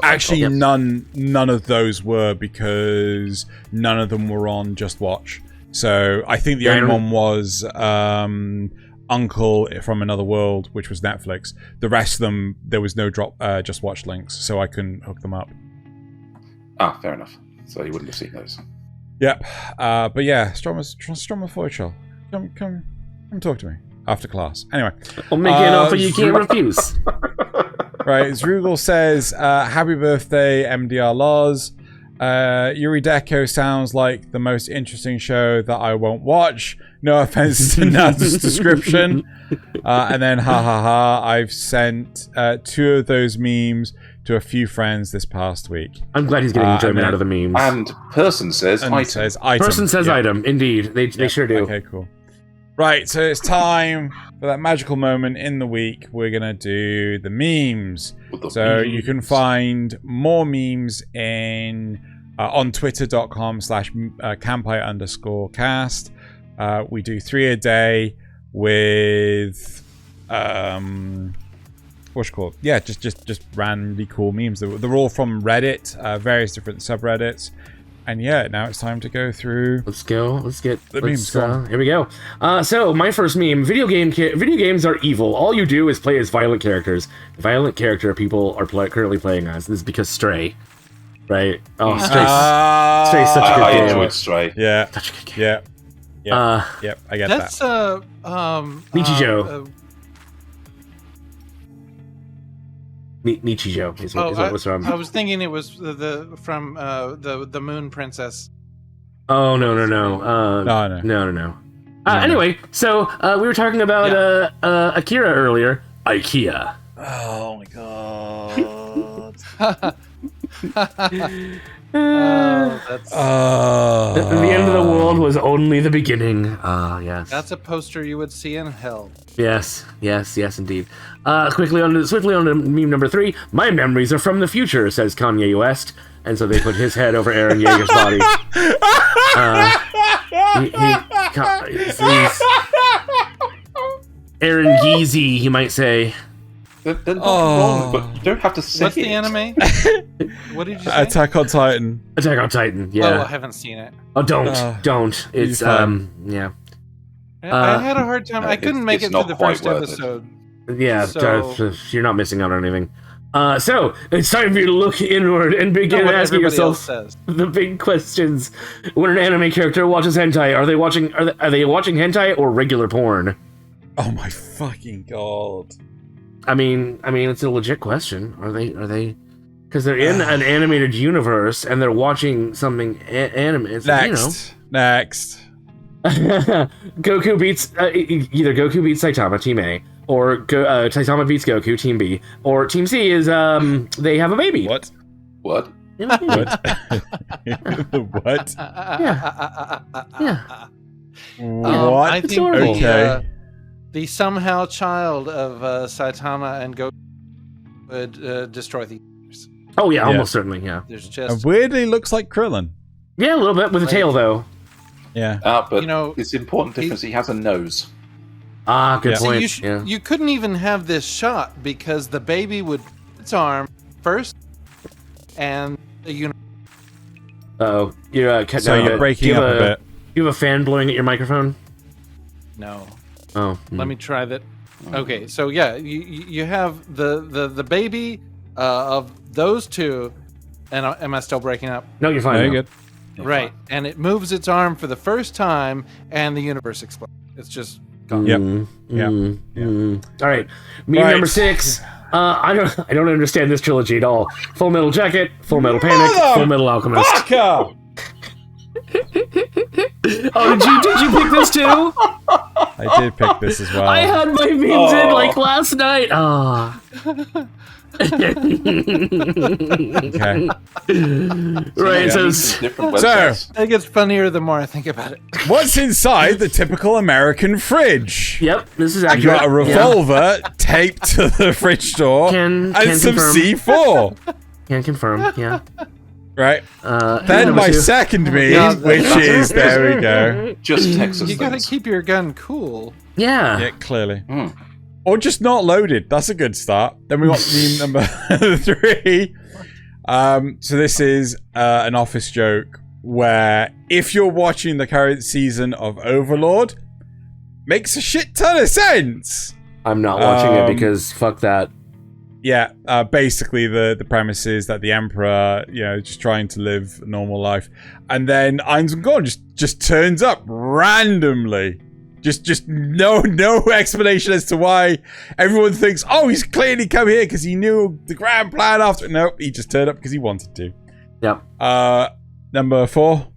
Actually, none of those were, because none of them were on Just Watch. So I think the only one was Uncle from Another World, which was Netflix. The rest of them, there was no Just Watch links, so I couldn't hook them up. Ah, fair enough. So you wouldn't have seen those. Yep. But yeah, Stroma Void Shell. Come talk to me after class. Anyway. I'll make you an offer you can't refuse. Right, Zrugal says, happy birthday, MDRLOz. Yuri Deco sounds like the most interesting show that I won't watch. No offense to Nat's description. And then, I've sent 2 of those memes to a few friends this past week. I'm glad he's getting enjoyment out of the memes. And person says item. Person says item, indeed. They sure do. Okay, cool. Right, so it's time for that magical moment in the week. We're going to do the memes. So you can find more memes on twitter.com/Kanpai_cast. We do 3 a day with what's it called? Yeah, just randomly cool memes. They're all from Reddit, various different subreddits. And yeah, now it's time to go through. Let's get the memes. Here we go. So my first meme: video games are evil. All you do is play as violent characters. The violent character people are currently playing as. This is because Stray, right? Oh, Stray's such a good game. I enjoyed Stray. Yeah, such a good game. Yep. I get that's, that. Nichijou. Nichijou is what was from. I was thinking it was from the Moon Princess. Oh no. Anyway, so we were talking about Akira earlier. IKEA. Oh my god. The end of the world was only the beginning. Yes. That's a poster you would see in hell. Yes, indeed. Swiftly on to meme number 3. My memories are from the future, says Kanye West, and so they put his head over Eren Yeager's body. Aaron Yeezy, you might say. They're not wrong, but you don't have to say What's the it. anime? What did you say? Attack on Titan. Attack on Titan, Oh, yeah. I haven't seen it. Oh, don't. It's, yeah. I had a hard time. I couldn't make it's it through not the quite first worth it. episode. Yeah, So- you're not missing out on anything. So, it's time for you to look inward and begin What asking everybody else yourself says. the big questions. When an anime character watches hentai, are they watching hentai or regular porn? Oh my fucking god. I mean, it's a legit question. Are they? Because they're in an animated universe and they're watching something animated. Next. Goku beats either Goku beats Saitama, Team A, or Saitama beats Goku, Team B, or Team C is they have a baby. What? What? Yeah. What? Yeah. What? I It's think adorable. Okay. the somehow child of Saitama and Goku would destroy the universe. Oh yeah, almost certainly. Yeah. There's And just weirdly looks like Krillin. Yeah, a little bit with a tail though. Yeah. But You know, it's important difference. He has a nose. Ah, good Yeah. point. See, Yeah. you couldn't even have this shot because the baby would put its arm first, and the universe. Oh, you're cut So down you're breaking up a bit. You have a fan blowing at your microphone. No. Oh, Let me try that. Okay, so yeah, you have the baby of those two, and am I still breaking up? No, you're fine. Very now. good. Right, and it moves its arm for the first time, and the universe explodes. It's just gone. Yep. All right, meme Right. number 6. I don't understand this trilogy at all. Full Metal Jacket, Full Metal Panic, Full Metal Alchemist. Fucker! Oh, did you pick this too? I did pick this as well. I had my memes in like last night. Ah. Okay. Right. So Different websites. It gets funnier the more I think about it. What's inside the typical American fridge? yep, this is You accurate. got a revolver taped to the fridge door Can and some confirm. C4. Can confirm. Yeah. Right. Then Then number my 2. second meme, Yeah, which is, there we go. Just Texas You gotta things. keep your gun cool. Yeah. Yeah, clearly. Hmm. Or just not loaded. That's a good start. Then we got meme number 3. So this is an office joke where if you're watching the current season of Overlord, makes a shit ton of sense. I'm not watching it because fuck that. Yeah, basically the premise is that the Emperor, just trying to live a normal life, and then Einstein just turns up randomly. Just no explanation as to why. Everyone thinks, oh, he's clearly come here because he knew the grand plan after. Nope, he just turned up because he wanted to. Yep. Number 4.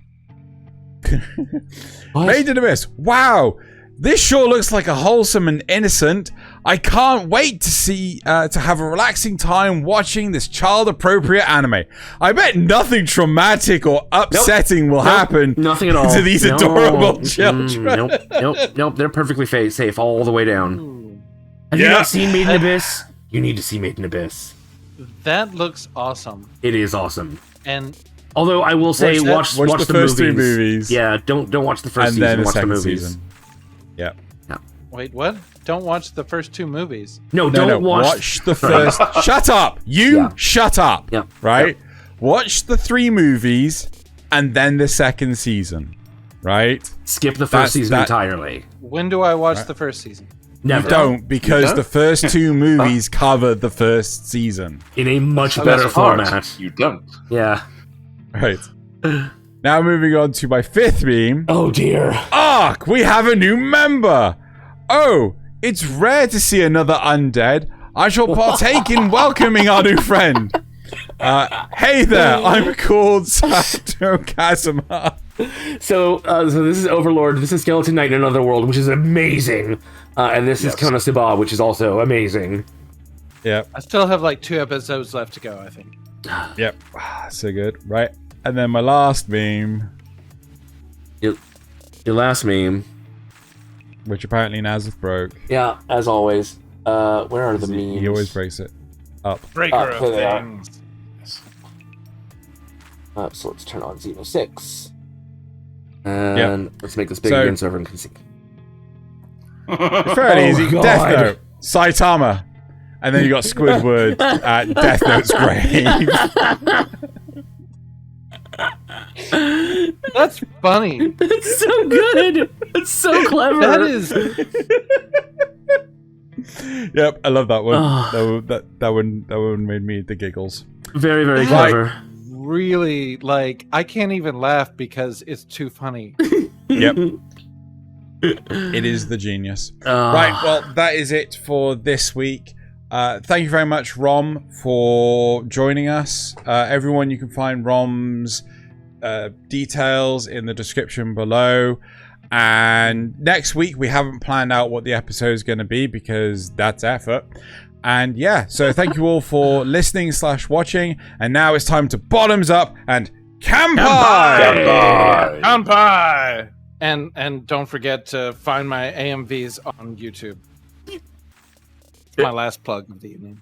Made in Abyss. Wow, this sure looks like a wholesome and innocent. I can't wait to see to have a relaxing time watching this child-appropriate anime. I bet nothing traumatic or upsetting will happen. Nothing at all. To these No. adorable children. Nope. They're perfectly safe all the way down. Have you Yeah. not seen Made in Abyss? You need to see Made in Abyss. That looks awesome. It is awesome. And Although I will say, watch Watch the first movies. 2 movies. Yeah, don't watch the first And season. then the Watch the second movies. season. Yeah. wait, what? Don't watch the first 2 movies. No, No, don't watch the first. Shut up! Shut up! Yeah. Right? Watch the 3 movies and then the second season. Right? Skip the That's- first season entirely. When do I watch the first season? Never. Don't, because don't? the first 2 movies cover the first season. In a much So better that's hard. format. You don't. Yeah. Right. Now moving on to my 5th meme. Oh dear. Ark, we have a new member. Oh, it's rare to see another undead. I shall partake in welcoming our new friend. Hey there, I'm called Sato Kazuma. So this is Overlord. This is Skeleton Knight in Another World, which is amazing. And this is Konosuba, which is also amazing. Yep, I still have like 2 episodes left to go, I think. yep. So good, right? And then my last meme, Your last meme. which apparently Nasuth broke. Yeah, as always. Where are the memes? He always breaks it up. Breaker there they are. things. So let's turn on Xeno 6. And let's make this big So- again so everyone can see. It's fairly easy. God. Death Note, Saitama, and then you got Squidward at Death Note's grave. That's funny. It's so good. It's so clever. That is. Yep, I love that one. That one made me the giggles. Very, very Right. clever. Really, like, I can't even laugh because it's too funny. Yep. It is the genius. Right, well, that is it for this week. Thank you very much, Rom, for joining us. Everyone, you can find Rom's details in the description below. And next week, we haven't planned out what the episode is going to be because that's effort. And yeah, so thank you all for listening / watching. And now it's time to bottoms up and Kanpai! Kanpai! And don't forget to find my AMVs on YouTube. My last plug of the evening.